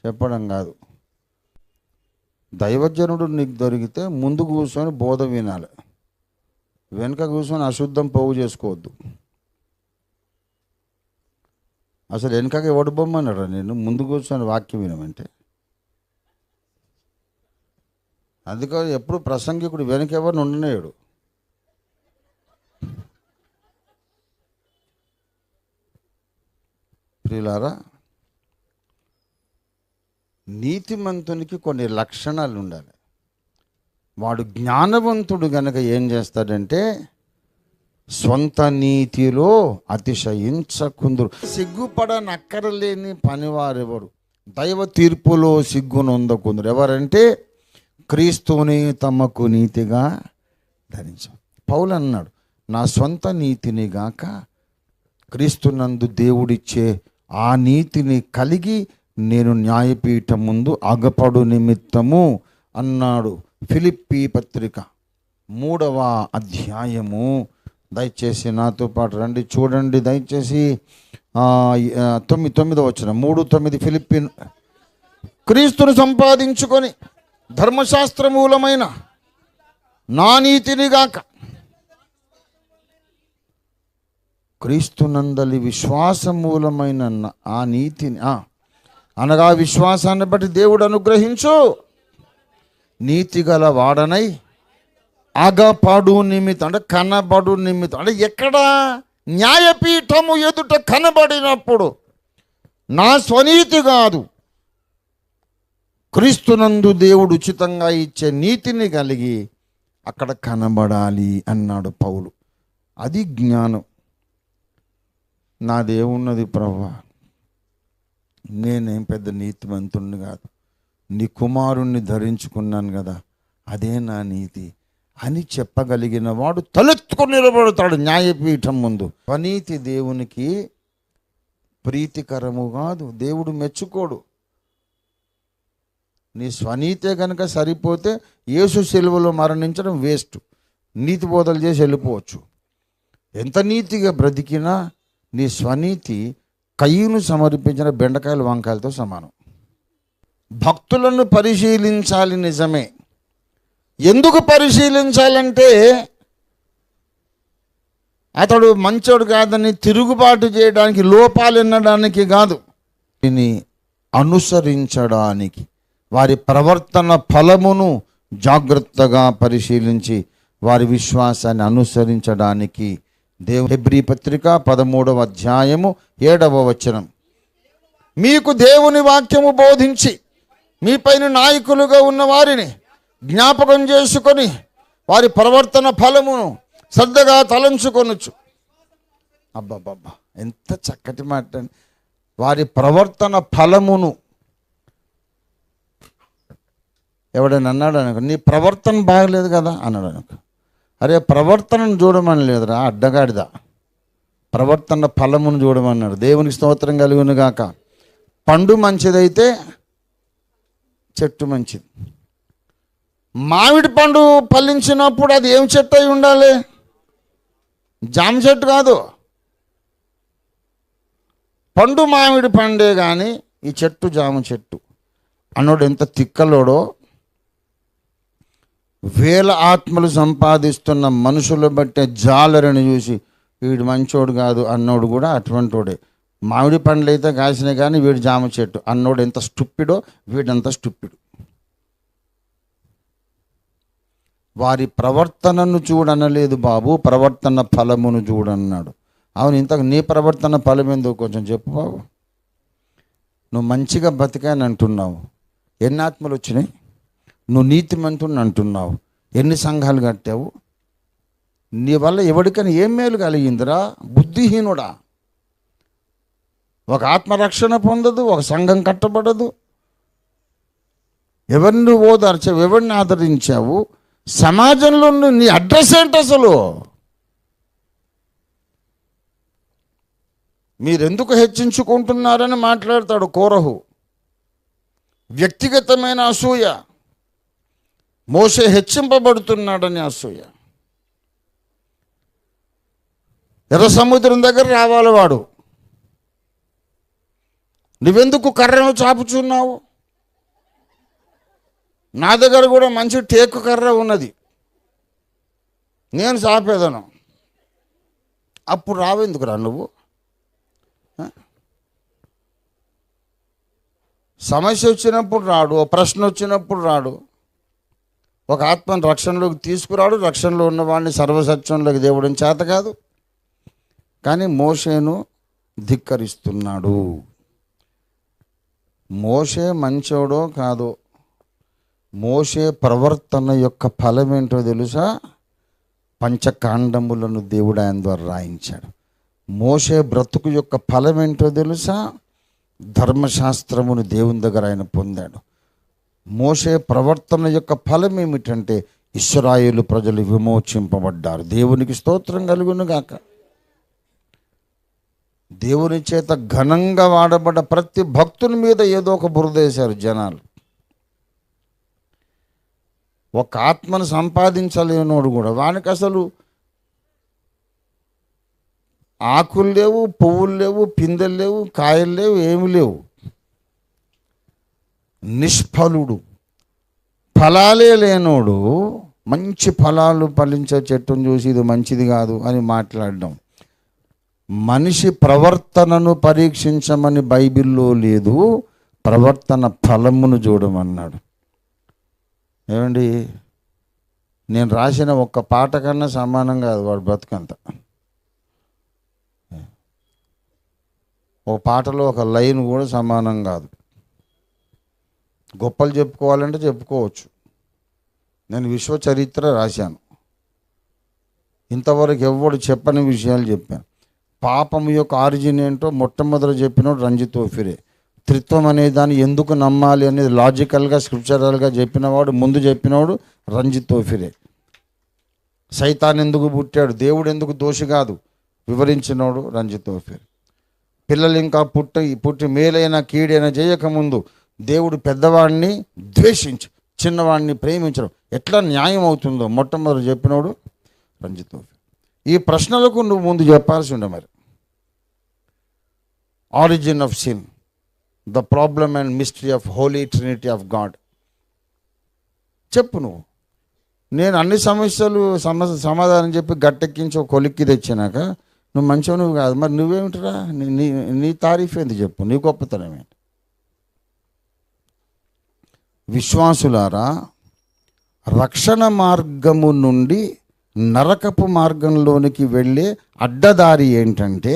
చెప్పడం కాదు. దైవజనుడు నీకు దొరికితే ముందు కూర్చొని బోధ వినాలి, వెనుక కూర్చొని అశుద్ధం పోగు చేసుకోవద్దు. అసలు వెనకగా ఎవడు బొమ్మన్నాడు నేను ముందు కూర్చొని వాక్యం వినమంటే? అందుకని ఎప్పుడు ప్రసంగికుడు వెనక ఎవరిని ఉండనేడు. ప్రియులారా, నీతిమంతునికి కొన్ని లక్షణాలు ఉండాలి. వాడు జ్ఞానవంతుడు గనక ఏం చేస్తాడంటే స్వంత నీతిలో అతిశయించకుందురు. సిగ్గుపడనక్కరలేని పనివారెవరు దైవ తీర్పులో సిగ్గునొందకుందురు. ఎవరంటే క్రీస్తుని తమకు నీతిగా ధరించారు. పౌలు అన్నాడు, నా స్వంత నీతిని గాక క్రీస్తునందు దేవుడిచ్చే ఆ నీతిని కలిగి నేను న్యాయపీఠం ముందు అగపడు నిమిత్తము అన్నాడు. ఫిలిప్పీ పత్రిక 3వ అధ్యాయము, దయచేసి నాతో పాటు రండి, చూడండి దయచేసి. 9వ వచనం, 3:9. ఫిలిప్పీ, క్రీస్తును సంపాదించుకొని ధర్మశాస్త్ర మూలమైన నా నీతిని గాక క్రీస్తునందలి విశ్వాస మూలమైన ఆ నీతిని, అనగా విశ్వాసాన్ని బట్టి దేవుడు అనుగ్రహించు నీతిగల వాడనై అగపడు నిమిత్తం, అంటే కనబడు నిమిత్తం, అంటే ఎక్కడ న్యాయపీఠము ఎదుట కనబడినప్పుడు నా స్వనీతి కాదు, క్రీస్తునందు దేవుడు ఉచితంగా ఇచ్చే నీతిని కలిగి అక్కడ కనబడాలి అన్నాడు పౌలు. అది జ్ఞానం. నాదేమున్నది ప్రభువా, నేనేం పెద్ద నీతిమంతుణ్ణి కాదు, నీ కుమారుణ్ణి ధరించుకున్నాను కదా, అదే నా నీతి అని చెప్పగలిగిన వాడు తలెత్తుకొని నిలబడతాడు న్యాయపీఠం ముందు. స్వనీతి దేవునికి ప్రీతికరము కాదు, దేవుడు మెచ్చుకోడు. నీ స్వనీతే కనుక సరిపోతే యేసు సిలువలో మరణించడం వేస్ట్, నీతి బోధలు చేసి వెళ్ళిపోవచ్చు. ఎంత నీతిగా బ్రతికినా నీ స్వనీతి కయ్యూను సమర్పించిన బెండకాయల వంకాయలతో సమానం. భక్తులను పరిశీలించాలి నిజమే. ఎందుకు పరిశీలించాలంటే అతడు మంచోడు కాదని తిరుగుబాటు చేయడానికి, లోపాలు ఎన్నడానికి కాదు, దీన్ని అనుసరించడానికి, వారి ప్రవర్తన ఫలమును జాగ్రత్తగా పరిశీలించి వారి విశ్వాసాన్ని అనుసరించడానికి. హెబ్రీ పత్రిక 13వ అధ్యాయము 7వ వచనం. మీకు దేవుని వాక్యము బోధించి మీపైన నాయకులుగా ఉన్న వారిని జ్ఞాపకం చేసుకొని వారి ప్రవర్తన ఫలమును శ్రద్ధగా తలంచుకొనొచ్చు. అబ్బబ్బబ్బా, ఎంత చక్కటి మాట. వారి ప్రవర్తన ఫలమును. ఎవడైనా అన్నాడు అనుకో, నీ ప్రవర్తన బాగలేదు కదా అన్నాడు అనుకో, అరే ప్రవర్తనను చూడమని లేదురా అడ్డగాడిదా, ప్రవర్తన ఫలమును చూడమన్నాడు. దేవునికి స్తోత్రం కలుగును గాక. పండు మంచిదైతే చెట్టు మంచిది. మామిడి పండు ఫలించినప్పుడు అది ఏం చెట్టు అయి ఉండాలి? జామ చెట్టు కాదు. పండు మామిడి పండే కానీ ఈ చెట్టు జామ చెట్టు అన్నోడు ఎంత తిక్కలోడో, వేల ఆత్మలు సంపాదిస్తున్న మనుషులు బట్టే జాలరని చూసి వీడు మంచోడు కాదు అన్నోడు కూడా అటువంటి వాడే. మామిడి పండ్లు అయితే కాసినాయి కానీ వీడు జామ చెట్టు అన్నోడు ఎంత స్టూపిడో వీడంత స్టూపిడు. వారి ప్రవర్తనను చూడనలేదు బాబు, ప్రవర్తన ఫలమును చూడన్నాడు. అవును, ఇంతకు నీ ప్రవర్తన ఫలం ఎందుకు కొంచెం చెప్పు బాబు. నువ్వు మంచిగా బతికాని అంటున్నావు, ఎన్ని ఆత్మలు వచ్చినాయి? నువ్వు నీతిమంతుని అంటున్నావు, ఎన్ని సంఘాలు కట్టావు? నీ వల్ల ఎవరికైనా ఏం మేలు కలిగిందిరా? బుద్ధిహీనుడా. ఒక ఆత్మరక్షణ పొందదు, ఒక సంఘం కట్టబడదు. ఎవరిని ఓదార్చావు, ఎవరిని ఆదరించావు? సమాజంలో నీ అడ్రస్ ఏంటి అసలు? మీరెందుకు హెచ్చించుకుంటున్నారని మాట్లాడతాడు కోరహు. వ్యక్తిగతమైన అసూయ. మోషే హెచ్చింపబడుతున్నాడని అసూయ. ఎర్ర సముద్రం దగ్గర రావాలి వాడు, నువ్వెందుకు కర్రను చాపుచున్నావు? నా దగ్గర కూడా మంచి టేకు కర్ర ఉన్నది, నేను చాపేదను. అప్పుడు రావెందుకురా నువ్వు? సమస్య వచ్చినప్పుడు రాడు, ఓ ప్రశ్న వచ్చినప్పుడు రాడు, ఒక ఆత్మను రక్షణలోకి తీసుకురాడు. రక్షణలో ఉన్నవాడిని సర్వసత్యంలోకి దేవుడిని చేత కాదు. కానీ మోషేను ధిక్కరిస్తున్నాడు. మోషే మంచోడో కాదో, మోషే ప్రవర్తన యొక్క ఫలం ఏంటో తెలుసా? పంచకాండములను దేవుడు ఆయన ద్వారా రాయించాడు. మోషే బ్రతుకు యొక్క ఫలం ఏంటో తెలుసా? ధర్మశాస్త్రమును దేవుని దగ్గర ఆయన పొందాడు. మోషే ప్రవర్తన యొక్క ఫలం ఏమిటంటే ఇశ్రాయేలు ప్రజలు విమోచింపబడ్డారు. దేవునికి స్తోత్రం కలుగును గాక. దేవుని చేత ఘనంగా వాడబడ్డ ప్రతి భక్తుని మీద ఏదో ఒక బురదేశారు జనాలు. ఒక ఆత్మను సంపాదించలేనోడు కూడా, వానికి అసలు ఆకులు లేవు, పువ్వులు లేవు, పిందెలు లేవు, కాయలు లేవు, ఏమి లేవు. నిష్ఫలుడు, ఫలాలే లేనోడు మంచి ఫలాలు ఫలించే చెట్టును చూసి ఇది మంచిది కాదు అని మాట్లాడడం. మనిషి ప్రవర్తనను పరీక్షించమని బైబిల్లో లేదు, ప్రవర్తన ఫలమును చూడమన్నాడు. ఏమండి, నేను రాసిన ఒక్క పాట కన్నా సమానం కాదు వాడు బ్రతుకంత. ఒక పాటలో ఒక లైన్ కూడా సమానం కాదు. గొప్పలు చెప్పుకోవాలంటే చెప్పుకోవచ్చు. నేను విశ్వ చరిత్ర రాశాను, ఇంతవరకు ఎవడు చెప్పని విషయాలు చెప్పాను. పాపము యొక్క ఆరిజిన్ ఏంటో మొట్టమొదట చెప్పినోడు రంజిత్ ఓఫిరే. త్రిత్వం అనే దాన్ని ఎందుకు నమ్మాలి అనేది లాజికల్గా స్క్రిప్చరల్గా చెప్పినవాడు, ముందు చెప్పినవాడు రంజిత్ ఓఫిరే. సైతాన్ ఎందుకు పుట్టాడు, దేవుడు ఎందుకు దోషి కాదు వివరించినోడు రంజిత్ ఓఫిరే. పిల్లలు ఇంకా పుట్టి మేలైన కీడైనా చేయకముందు దేవుడు పెద్దవాడిని ద్వేషించి చిన్నవాడిని ప్రేమించడం ఎట్లా న్యాయం అవుతుందో మొట్టమొదటి చెప్పినోడు రంజిత్ ఓఫిరే. ఈ ప్రశ్నలకు నువ్వు ముందు చెప్పాల్సి ఉండే. మరి origin of sin, the problem and mystery of holy trinity of god చెప్పు నువ్వు. నేను అన్ని సమస్యలు సమాధానం చెప్పి గట్టెక్కించి ఒక కొలిక్కి తెచ్చినాక నువ్వు మంచిగా నువ్వు కాదు, మరి నువ్వేమిటిరా, నీ తారీఫ్ ఏంది చెప్పు, నీ గొప్పతనం ఏంటి? విశ్వాసులారా, రక్షణ మార్గము నుండి నరకపు మార్గంలోనికి వెళ్ళే అడ్డదారి ఏంటంటే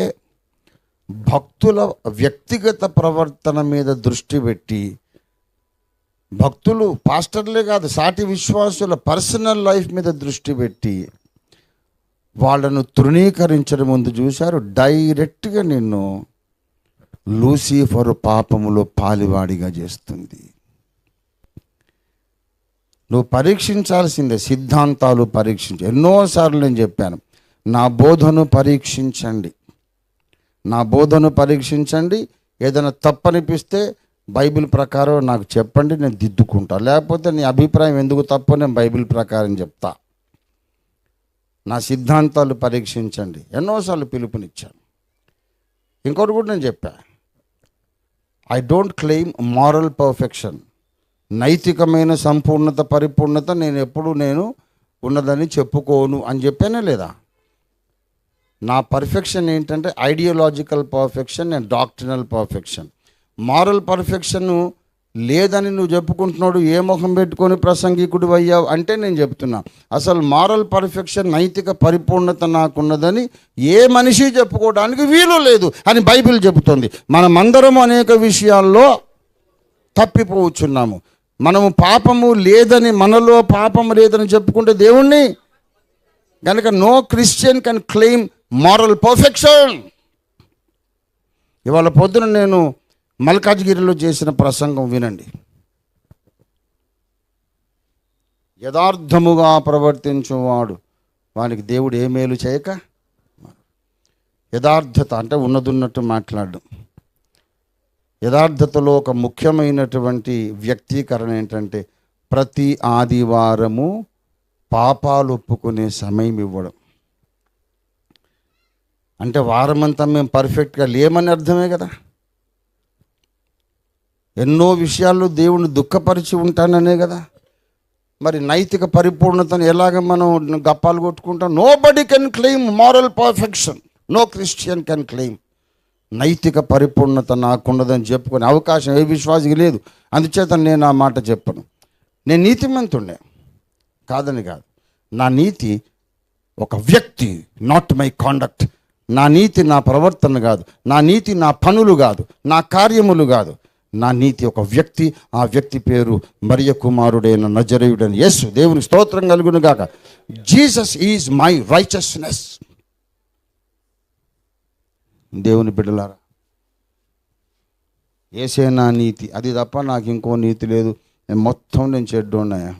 భక్తుల వ్యక్తిగత ప్రవర్తన మీద దృష్టి పెట్టి, భక్తులు పాస్టర్లే కాదు సాటి విశ్వాసుల పర్సనల్ లైఫ్ మీద దృష్టి పెట్టి వాళ్ళను తృణీకరించడం ముందు చూశారు. డైరెక్ట్గా నిన్ను లూసిఫర్ పాపములో పాలివాడిగా చేస్తుంది. నువ్వు పరీక్షించాల్సిందే, సిద్ధాంతాలు పరీక్షించి. ఎన్నోసార్లు నేను చెప్పాను, నా బోధను పరీక్షించండి, నా బోధను పరీక్షించండి. ఏదైనా తప్పనిపిస్తే బైబిల్ ప్రకారం నాకు చెప్పండి, నేను దిద్దుకుంటా. లేకపోతే నీ అభిప్రాయం ఎందుకు తప్పో నేను బైబిల్ ప్రకారం చెప్తా. నా సిద్ధాంతాలు పరీక్షించండి ఎన్నోసార్లు పిలుపునిచ్చాను. ఇంకోటి కూడా నేను చెప్పా, I don't claim moral perfection. నైతికమైన సంపూర్ణత పరిపూర్ణత నేను ఉన్నదని చెప్పుకోను అని చెప్పానే లేదా? నా పర్ఫెక్షన్ ఏంటంటే ideological perfection and doctrinal perfection. Moral perfection లేదని నువ్వు చెప్పుకుంటున్నాడు, ఏ ముఖం పెట్టుకొని ప్రసంగికుడు అయ్యావు అంటే నేను చెప్తున్నా అసలు మారల్ పర్ఫెక్షన్ నైతిక పరిపూర్ణత నాకున్నదని ఏ మనిషి చెప్పుకోవడానికి వీలు లేదు అని బైబిల్ చెబుతోంది. మనమందరం అనేక విషయాల్లో తప్పిపోవచ్చున్నాము. మనము పాపము లేదని, మనలో పాపం లేదని చెప్పుకుంటే దేవుణ్ణి కనుక no Christian can claim moral perfection. ఇవాళ పొద్దున నేను మల్కాజ్గిరిలో చేసిన ప్రసంగం వినండి. యథార్థముగా ప్రవర్తించువాడు వానికి దేవుడు ఏ మేలు చేయక. యథార్థత అంటే ఉన్నదున్నట్టు మాట్లాడడం. యథార్థతలో ఒక ముఖ్యమైనటువంటి వ్యక్తీకరణ ఏంటంటే ప్రతి ఆదివారము పాపాలు ఒప్పుకునే సమయం ఇవ్వడం. అంటే వారమంతా మేము పర్ఫెక్ట్గా లేమని అర్థమే కదా. ఎన్నో విషయాల్లో దేవుణ్ణి దుఃఖపరిచి ఉంటాననే కదా. మరి నైతిక పరిపూర్ణతను ఎలాగ మనం గప్పాలు కొట్టుకుంటాం? Nobody can claim moral perfection, no Christian can claim. నైతిక పరిపూర్ణత నాకున్నదని చెప్పుకునే అవకాశం ఏ విశ్వాసికి లేదు. అందుచేత నేను ఆ మాట చెప్పను. నేను నీతిమంతుడే కాదని కాదు, నా నీతి ఒక వ్యక్తి, నాట్ మై కాండక్ట్. నా నీతి నా ప్రవర్తన కాదు, నా నీతి నా పనులు కాదు, నా కార్యములు కాదు. నా నీతి ఒక వ్యక్తి, ఆ వ్యక్తి పేరు మరియ కుమారుడైన నజరేయుడైన యేసు. దేవునికి స్తోత్రం కలుగును గాక. Jesus is my righteousness. దేవుని బిడ్డలారా, యేసే నా నీతి, అది తప్ప నాకు ఇంకో నీతి లేదు. నేను చెడ్డోన్నాయా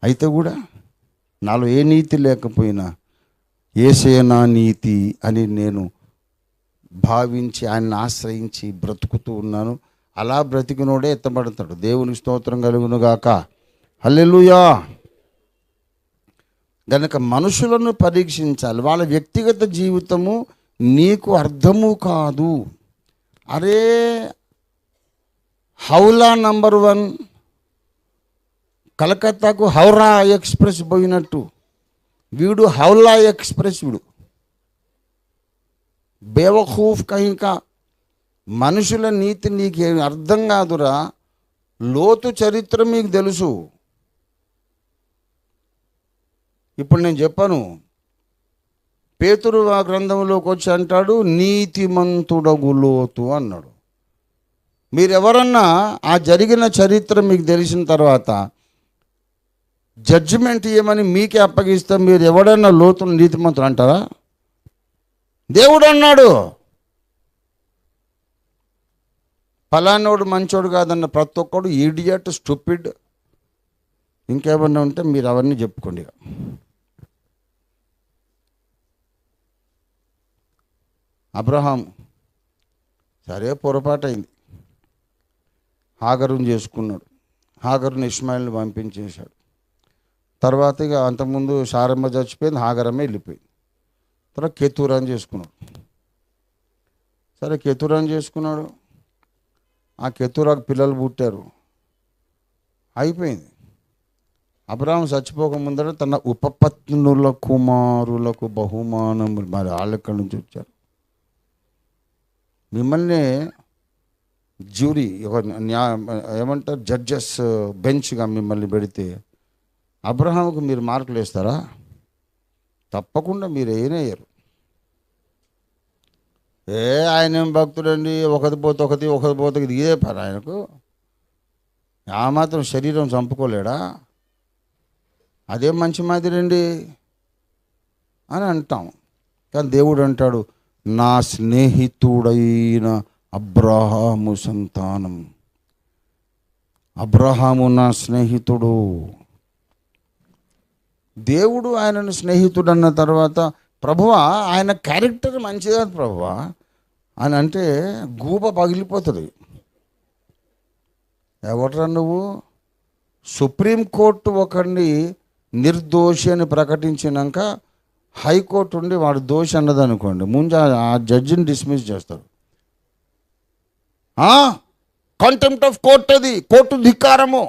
అయితే కూడా నాలో ఏ నీతి లేకపోయినా యేసే నా నీతి అని నేను భావించి ఆయన్ని ఆశ్రయించి బ్రతుకుతూ ఉన్నాను. అలా బ్రతికినోడే ఎత్తబడతాడు. దేవునికి స్తోత్రం కలుగును గాక. హల్లెలూయా. గనుక మనుషులను పరీక్షించాలి. వాళ్ళ వ్యక్తిగత జీవితము నీకు అర్థము కాదు. అరే హౌలా నంబర్ 1 కలకత్తాకు హౌరా ఎక్స్ప్రెస్ పోయినట్టు వీడు హౌలా ఎక్స్ప్రెస్. వీడు బేవఖూఫ్ కహింకా. మనుషుల నీతి నీకు అర్థం కాదురా. లోతు చరిత్ర మీకు తెలుసు. ఇప్పుడు నేను చెప్పాను, పేతురు ఆ గ్రంథంలోకి వచ్చి అంటాడు నీతిమంతుడగు లోతు అన్నాడు. మీరెవరన్నా ఆ జరిగిన చరిత్ర మీకు తెలిసిన తర్వాత జడ్జిమెంట్ ఇవ్వమని మీకే అప్పగిస్తే మీరు ఎవడన్నా లోతును నీతిమంతులు అంటారా? దేవుడు అన్నాడు, ఫలానోడు మంచోడు కాదన్న ప్రతి ఒక్కడు ఈడియట్, స్టూపిడ్, ఇంకేమన్నా ఉంటే మీరు అవన్నీ చెప్పుకోండి. అబ్రహాం సరే పొరపాటు అయింది, హాగరుని చేసుకున్నాడు, హాగరుని ఇష్మాయిల్ని పంపించేశాడు. తర్వాత ఇక అంతకుముందు శారమ్మ చచ్చిపోయింది, హాగరమ్మ వెళ్ళిపోయింది. తర్వాత కెతూరాని చేసుకున్నాడు. సరే కెతూరాని చేసుకున్నాడు, ఆ కెతూరాకు పిల్లలు పుట్టారు, అయిపోయింది. అబ్రహాం చచ్చిపోక ముందర తన ఉపపత్నుల కుమారులకు బహుమానములు, మరి వాళ్ళు ఎక్కడి నుంచి వచ్చారు? మిమ్మల్ని జ్యూరీ, ఒక ఏమంటారు, జడ్జెస్ బెంచ్గా మిమ్మల్ని పెడితే అబ్రహాంకు మీరు మార్కులు వేస్తారా? తప్పకుండా మీరు వేయరు. ఆయన ఏం భక్తుడండి, ఒకటి పోతే ఒకటి, ఒకటి పోతే ఇదే పని ఆయనకు. ఆ మాత్రం శరీరం చంపుకోలేడా? అదేం మంచి మాదిరండి అని అంటాం. కానీ దేవుడు అంటాడు, నా స్నేహితుడైన అబ్రహాము సంతానం. అబ్రహాము నా స్నేహితుడు. దేవుడు ఆయనను స్నేహితుడు అన్న తర్వాత, ప్రభువా ఆయన క్యారెక్టర్ మంచిదా ప్రభువా అని అంటే గూబ పగిలిపోతుంది. ఎవట్రా నువ్వు? సుప్రీంకోర్టు ఒకరిని నిర్దోషి అని ప్రకటించినాక హైకోర్టు ఉండి వాడు దోషి అన్నదనుకోండి, ముందు ఆ జడ్జిని డిస్మిస్ చేస్తారు. కంటెంప్ట్ ఆఫ్ కోర్ట్, అది కోర్టు ధిక్కారము.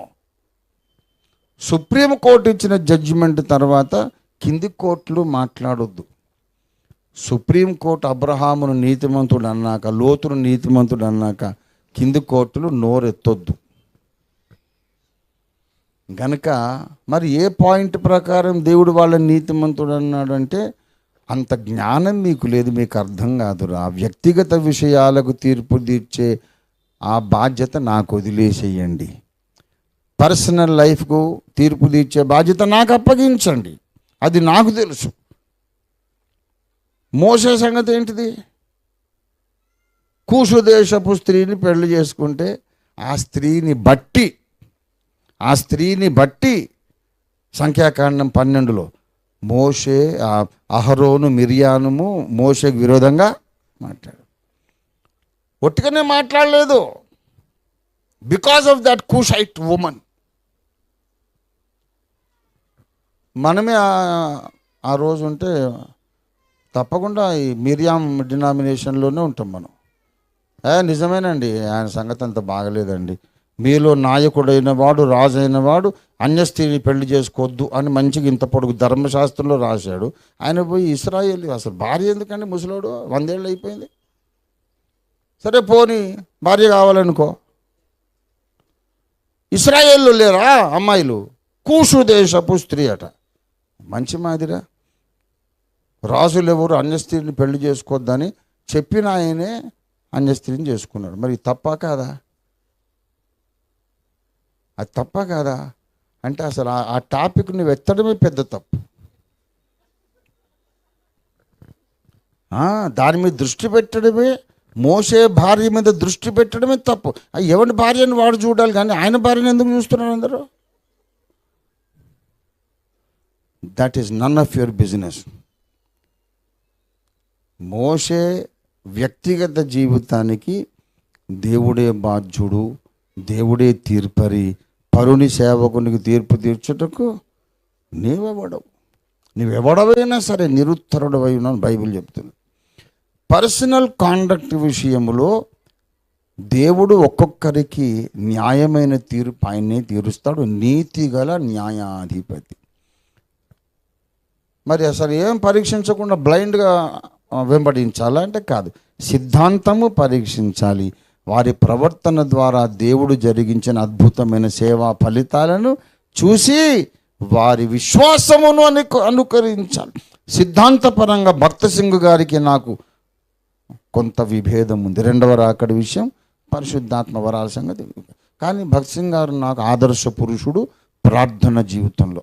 సుప్రీంకోర్టు ఇచ్చిన జడ్జిమెంట్ తర్వాత కింది కోర్టులు మాట్లాడొద్దు. సుప్రీంకోర్టు అబ్రహామును నీతిమంతుడు అన్నాక, లోతును నీతిమంతుడు అన్నాక కింది కోర్టులు నోరెత్తొద్దు. గనక మరి ఏ పాయింట్ ప్రకారం దేవుడు వాళ్ళని నీతిమంతుడు అన్నాడంటే, అంత జ్ఞానం మీకు లేదు, మీకు అర్థం కాదురా. వ్యక్తిగత విషయాలకు తీర్పు తీర్చే ఆ బాధ్యత నాకు వదిలేసేయండి. పర్సనల్ లైఫ్కు తీర్పు తీర్చే బాధ్యత నాకు అప్పగించండి, అది నాకు తెలుసు. మోసే సంగతి ఏంటిది? కూషు దేశపు స్త్రీని పెళ్లి చేసుకుంటే ఆ స్త్రీని బట్టి సంఖ్యాకాండం 12లో మోషే, అహరోను, మిరియానుము మోషేకి విరోధంగా మాట్లాడు. ఒట్టుగానే మాట్లాడలేదు, బికాస్ ఆఫ్ దట్ కూషైట్ ఉమన్. మనమే ఆ రోజు ఉంటే తప్పకుండా ఈ మిరియాం డినామినేషన్లోనే ఉంటాం మనం. నిజమేనండి, ఆయన సంగతి అంత బాగలేదండి, మీలో నాయకుడైన వాడు, రాజు అయిన వాడు అన్య స్త్రీని పెళ్లి చేసుకోవద్దు అని మంచిగా ఇంత పొడుగు ధర్మశాస్త్రంలో రాశాడు. ఆయన పోయి ఇస్రాయేల్, అసలు భార్య ఎందుకండి, ముసలోడు 100 ఏళ్ళు అయిపోయింది. సరే పోనీ భార్య కావాలనుకో, ఇస్రాయేల్లో లేరా అమ్మాయిలు? కూషు దేశపు స్త్రీ అట. మంచి మాదిరా, రాజులు ఎవరు అన్య స్త్రీని పెళ్లి చేసుకోవద్దని చెప్పిన ఆయనే అన్య స్త్రీని చేసుకున్నాడు. మరి తప్ప కాదా? అది తప్ప కాదా అంటే అసలు ఆ టాపిక్ నువ్వు ఎత్తడమే పెద్ద తప్పు. దాని మీద దృష్టి పెట్టడమే, మోసే భార్య మీద దృష్టి పెట్టడమే తప్పు. ఎవరి భార్యను వాడు చూడాలి, కానీ ఆయన భార్యను ఎందుకు చూస్తున్నారు అందరూ? That is none of your business. మోసే వ్యక్తిగత జీవితానికి దేవుడే బాధ్యుడు, దేవుడే తీర్పరి. పరుని సేవకునికి తీర్పు తీర్చుటకు నువ్వెవడవైనా సరే నిరుత్తరుడవై ఉన్నాను బైబిల్ చెప్తుంది. పర్సనల్ కాండక్ట్ విషయంలో దేవుడు ఒక్కొక్కరికి న్యాయమైన తీర్పు ఆయన్నే తీరుస్తాడు, నీతి గల న్యాయాధిపతి. మరి అసలు ఏం పరీక్షించకుండా బ్లైండ్గా వెంబడించాలా అంటే కాదు, సిద్ధాంతము పరీక్షించాలి. వారి ప్రవర్తన ద్వారా దేవుడు జరిగించిన అద్భుతమైన సేవా ఫలితాలను చూసి వారి విశ్వాసమును అనుకరించాలి. సిద్ధాంతపరంగా భక్త సింగ్ గారికి నాకు కొంత విభేదం ఉంది. 2వ రాకడ విషయం, పరిశుద్ధాత్మ వరాల సంగతి. కానీ భక్త సింగ్ గారు నాకు ఆదర్శ పురుషుడు ప్రార్థన జీవితంలో.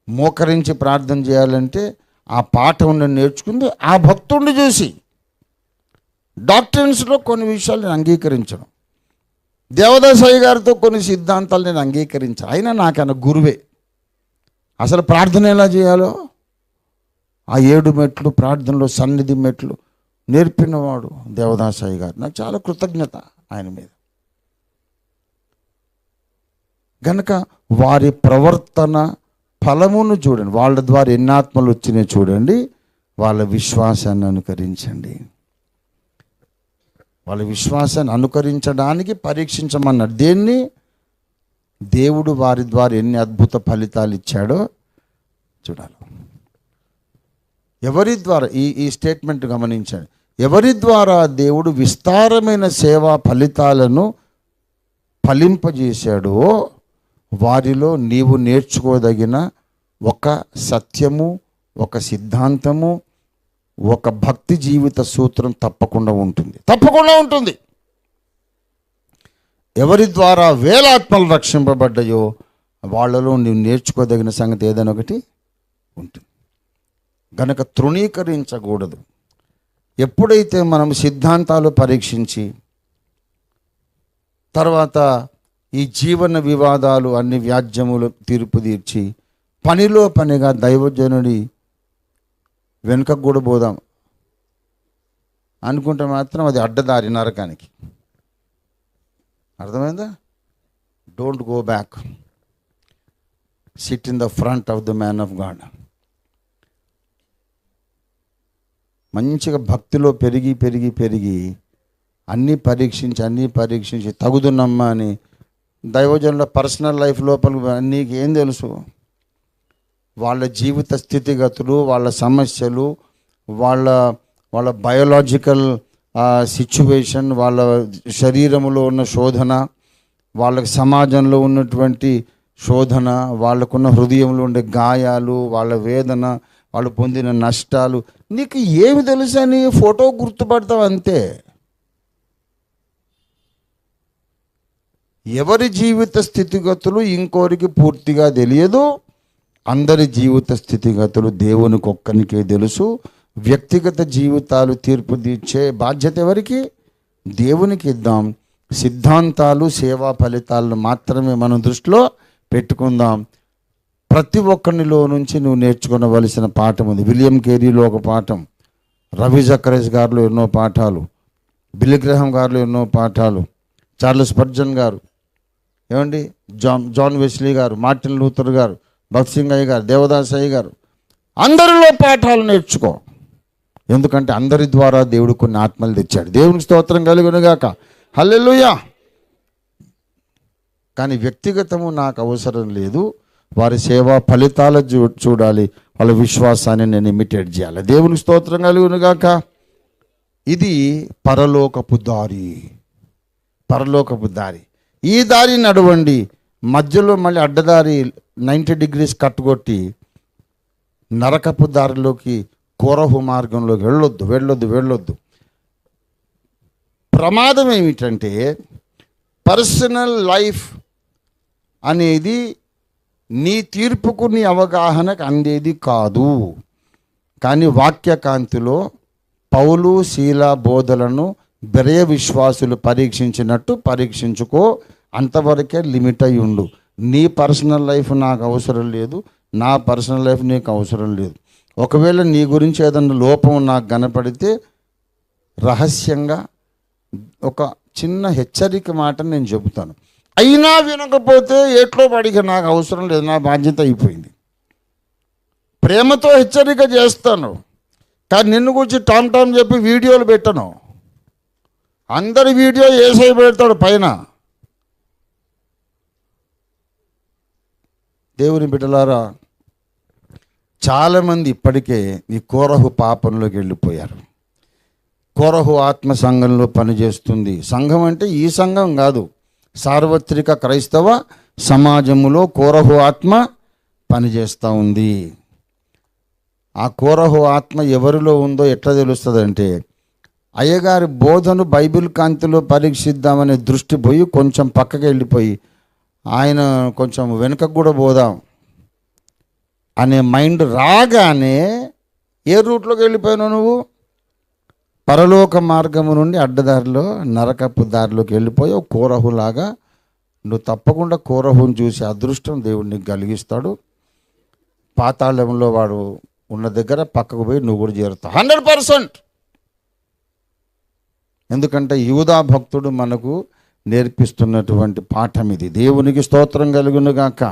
మోకరించి ప్రార్థన చేయాలంటే ఆ పాఠం నేర్చుకుంది ఆ భక్తుడిని చూసి. డాక్టర్స్లో కొన్ని విషయాలు నేను అంగీకరించను, దేవదాసయ్య గారితో కొన్ని సిద్ధాంతాలు నేను అంగీకరించాను. అయినా నాకన్నా గురువే. అసలు ప్రార్థన ఎలా చేయాలో ఆ 7 మెట్లు ప్రార్థనలో సన్నిధి మెట్లు నేర్పినవాడు దేవదాసయ్య గారు. నాకు చాలా కృతజ్ఞత ఆయన మీద. గనక వారి ప్రవర్తన ఫలమును చూడండి, వాళ్ళ ద్వారా ఎన్ని ఆత్మలు వచ్చినాయి చూడండి, వాళ్ళ విశ్వాసాన్ని అనుకరించండి. వాళ్ళ విశ్వాసాన్ని అనుకరించడానికి పరీక్షించమన్నాడు. దేన్ని? దేవుడు వారి ద్వారా ఎన్ని అద్భుత ఫలితాలు ఇచ్చాడో చూడాలి. ఎవరి ద్వారా ఈ స్టేట్మెంట్ గమనించండి. ఎవరి ద్వారా దేవుడు విస్తారమైన సేవా ఫలితాలను ఫలింపజేశాడో వారిలో నీవు నేర్చుకోదగిన ఒక సత్యము, ఒక సిద్ధాంతము, ఒక భక్తి జీవిత సూత్రం తప్పకుండా ఉంటుంది. ఎవరి ద్వారా వేలాత్మలు రక్షింపబడ్డాయో వాళ్ళలో నీవు నేర్చుకోదగిన సంగతి ఏదైనా ఒకటి ఉంటుంది. గనక తృణీకరించకూడదు. ఎప్పుడైతే మనం సిద్ధాంతాలు పరీక్షించి తర్వాత ఈ జీవన వివాదాలు అన్ని వ్యాజ్యములు తీర్పు తీర్చి పనిలో పనిగా దైవజనుడి వెనుకకు కూడా పోదాం అనుకుంటే మాత్రం అది అడ్డదారి నరకానికి. అర్థమైందా? Don't go back, SIT in the front of the man of God. మంచిగా భక్తిలో పెరిగి అన్నీ పరీక్షించి తగుదునమ్మా అని దైవజనుల పర్సనల్ లైఫ్ లోపల నీకేం తెలుసు? వాళ్ళ జీవిత స్థితిగతులు, వాళ్ళ సమస్యలు, వాళ్ళ బయోలాజికల్ సిచ్యువేషన్, వాళ్ళ శరీరంలో ఉన్న శోధన, వాళ్ళకి సమాజంలో ఉన్నటువంటి శోధన, వాళ్ళకున్న హృదయంలో ఉండే గాయాలు, వాళ్ళ వేదన, వాళ్ళు పొందిన నష్టాలు నీకు ఏమి తెలుసా? నీ ఫోటో గుర్తుపడతావు అంతే. ఎవరి జీవిత స్థితిగతులు ఇంకోరికి పూర్తిగా తెలియదు. అందరి జీవిత స్థితిగతులు దేవునికి ఒక్కనికే తెలుసు. వ్యక్తిగత జీవితాలు తీర్పు తీర్చే బాధ్యత ఎవరికి? దేవునికి ఇద్దాం. సిద్ధాంతాలు, సేవా ఫలితాలను మాత్రమే మనం దృష్టిలో పెట్టుకుందాం. ప్రతి ఒక్కరిలో నుంచి నువ్వు నేర్చుకోవలసిన పాఠం ఉంది. విలియం కేరీలో ఒక పాఠం, రవి జకరేజ్ గారిలో ఎన్నో పాఠాలు, బిల్లీ గ్రహాం గారిలో ఎన్నో పాఠాలు, చార్లెస్ స్పర్జన్ గారు, ఏమండి జాన్ వెస్లీ గారు, మార్టిన్ లూథర్ గారు, భక్త్ సింగ్ అయ్య గారు, దేవదాసయ్య గారు, అందరిలో పాఠాలు నేర్చుకో. ఎందుకంటే అందరి ద్వారా దేవుడు కొన్ని ఆత్మలు తెచ్చాడు. దేవునికి స్తోత్రం కలుగునుగాక. హల్లెలూయా. కానీ వ్యక్తిగతము నాకు అవసరం లేదు. వారి సేవా ఫలితాలు చూడాలి, వాళ్ళ విశ్వాసాన్ని నేను ఇమిటేట్ చేయాలి. దేవునికి స్తోత్రం కలుగునుగాక. ఇది పరలోకపు దారి. ఈ దారి నడవండి. మధ్యలో మళ్ళీ అడ్డదారి 90 degrees కట్టుకొట్టి నరకపు దారిలోకి, కోరహు మార్గంలోకి వెళ్ళొద్దు. ప్రమాదం ఏమిటంటే పర్సనల్ లైఫ్ అనేది నీ తీర్పుకు, నీ అవగాహనకు అందేది కాదు. కానీ వాక్యకాంతిలో పౌలు శీల బోధలను బెరయ విశ్వాసులు పరీక్షించినట్టు పరీక్షించుకో. అంతవరకే లిమిట్ అయి ఉండు. నీ పర్సనల్ లైఫ్ నాకు అవసరం లేదు, నా పర్సనల్ లైఫ్ నీకు అవసరం లేదు. ఒకవేళ నీ గురించి ఏదైనా లోపం నాకు కనపడితే రహస్యంగా ఒక చిన్న హెచ్చరిక మాట నేను చెబుతాను. అయినా వినకపోతే ఎట్లో పడిగా నాకు అవసరం లేదు, నా బాధ్యత అయిపోయింది. ప్రేమతో హెచ్చరిక చేస్తాను, కానీ నిన్ను గురించి టామ్ చెప్పి వీడియోలు పెట్టను. అందరి వీడియో ఏసై పెడతాడు పైన. దేవుని బిడ్డలారా, చాలామంది ఇప్పటికే ఈ కోరహు పాపంలోకి వెళ్ళిపోయారు. కోరహు ఆత్మ సంఘంలో పనిచేస్తుంది. సంఘం అంటే ఈ సంఘం కాదు, సార్వత్రిక క్రైస్తవ సమాజములో కోరహు ఆత్మ పనిచేస్తూ ఉంది. ఆ కోరహు ఆత్మ ఎవరిలో ఉందో ఎట్లా తెలుస్తుందంటే, అయ్యగారి బోధను బైబిల్ కాంతిలో పరీక్షిద్దామనే దృష్టి పోయి కొంచెం పక్కకి వెళ్ళిపోయి ఆయన కొంచెం వెనుకకు కూడా పోదాం, అనే మైండ్ రాగానే ఏ రూట్లోకి వెళ్ళిపోయావు నువ్వు? పరలోక మార్గము నుండి అడ్డదారిలో నరకపు దారిలోకి వెళ్ళిపోయావు. కోరహులాగా నువ్వు తప్పకుండా కోరహుని చూసి అదృష్టం దేవుడు నీకు కలిగిస్తాడు. పాతాళంలో వాడు ఉన్న దగ్గర పక్కకు పోయి నువ్వు కూడా చేరుతావు 100%. ఎందుకంటే యూదా భక్తుడు మనకు నేర్పిస్తున్నటువంటి పాఠం ఇది. దేవునికి స్తోత్రం కలుగును గాక.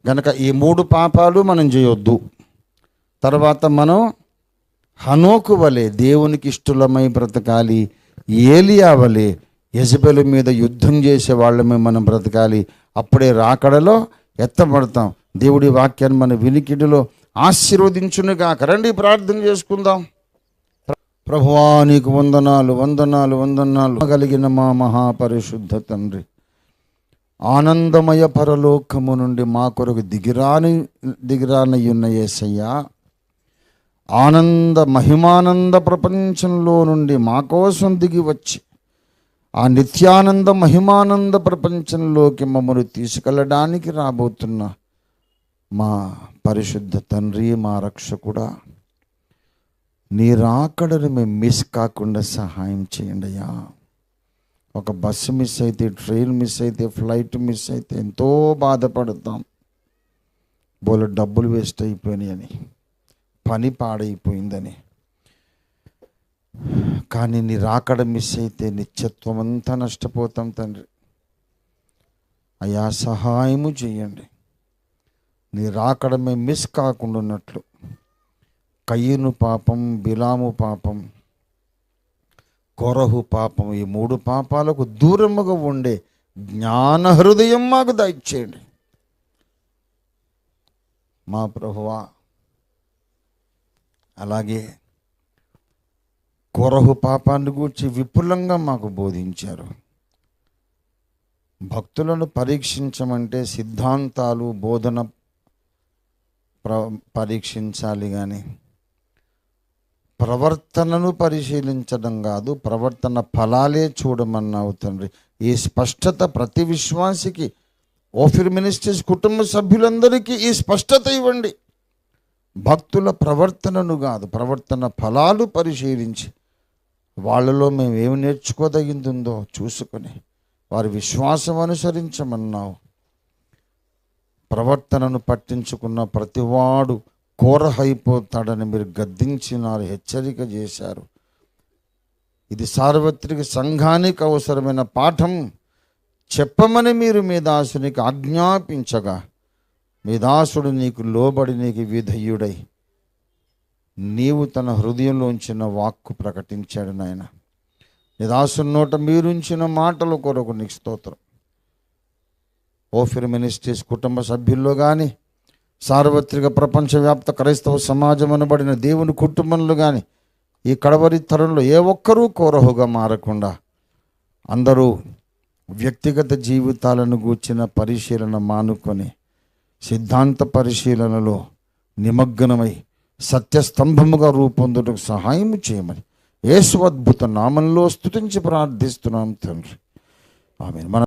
గనక ఈ 3 పాపాలు మనం చేయొద్దు. తర్వాత మనం హనోకు వలె దేవునికి ఇష్టలమై బ్రతకాలి. ఏలియా వలె యెజబెలు మీద యుద్ధం చేసే వాళ్ళమే మనం బ్రతకాలి. అప్పుడే రాకడలో ఎత్తబడతాం. దేవుడి వాక్యాన్ని మన వినికిడిలో ఆశీర్వదించునుగాక. రండి ప్రార్థన చేసుకుందాం. ప్రభువా నీకు వందనాలు వందనాలు వందనాలు కలిగిన మా మహాపరిశుద్ధ తండ్రి, ఆనందమయ పరలోకము నుండి మా కొరకు దిగిరానయ్యున్న యేసయ్యా, మహిమానంద ప్రపంచంలో నుండి మా కోసం దిగి వచ్చి ఆ నిత్యానంద మహిమానంద ప్రపంచంలోకి మమ్మల్ని తీసుకెళ్ళడానికి రాబోతున్న మా పరిశుద్ధ తండ్రి, మా రక్షకుడా, నీ రాకడను మేము మిస్ కాకుండా సహాయం చేయండి అయ్యా. ఒక బస్సు మిస్ అయితే, ట్రైన్ మిస్ అయితే, ఫ్లైట్ మిస్ అయితే ఎంతో బాధపడతాం. బోలెడు డబ్బులు వేస్ట్ అయిపోయినాయి అని, పని పాడైపోయిందని. కానీ నీ రాకడ మిస్ అయితే నిత్యత్వం అంతా నష్టపోతాం తండ్రి. అయ్యా సహాయము చేయండి. నీ రాకడ మేము మిస్ కాకుండా ఉన్నట్లు కయ్యను పాపం, బిలాము పాపం, కొరహు పాపం, ఈ 3 పాపాలకు దూరముగా ఉండే జ్ఞాన హృదయం మాకు దయచేయండి మా ప్రభువా. అలాగే కొరహు పాపాన్ని గూర్చి విపులంగా మాకు బోధించారు. భక్తులను పరీక్షించమంటే సిద్ధాంతాలు, బోధన పరీక్షించాలి కానీ ప్రవర్తనను పరిశీలించడం కాదు, ప్రవర్తన ఫలాలే చూడమన్నావు తండ్రి. ఈ స్పష్టత ప్రతి విశ్వాసికి, ఓఫిర్ మినిస్ట్రీస్ కుటుంబ సభ్యులందరికీ ఈ స్పష్టత ఇవ్వండి. భక్తుల ప్రవర్తనను కాదు, ప్రవర్తన ఫలాలు పరిశీలించి వాళ్ళలో మేము ఏమి నేర్చుకోదగిందో చూసుకొని వారి విశ్వాసం అనుసరించమన్నావు. ప్రవర్తనను పట్టించుకున్న ప్రతివాడు కోరహైపోతాడని మీరు గద్దించినారు, హెచ్చరిక చేశారు. ఇది సార్వత్రిక సంఘానికి అవసరమైన పాఠం చెప్పమని మీరు మీ దాసునికి ఆజ్ఞాపించగా, మీ దాసుడు నీకు లోబడి నీకు విధేయుడై నీవు తన హృదయంలోంచిన వాక్కు ప్రకటించాడు నాయన. నీ దాసుని నోట మీరుంచిన మాటల కొరకు నీకు స్తోత్రం. ఓఫిర్ మినిస్ట్రీస్ కుటుంబ సభ్యుల్లో కానీ, సార్వత్రిక ప్రపంచవ్యాప్త క్రైస్తవ సమాజం అనబడిన దేవుని కుటుంబంలో కానీ ఈ కడవరి తరంలో ఏ ఒక్కరూ కోరహుగా మారకుండా అందరూ వ్యక్తిగత జీవితాలను గూర్చిన పరిశీలన మానుకొని సిద్ధాంత పరిశీలనలో నిమగ్నమై సత్యస్తంభముగా రూపొందుటకు సహాయం చేయమని యేసు అద్భుత నామంలో స్తుతించి ప్రార్థిస్తున్నాం తండ్రి. ఆమేన్.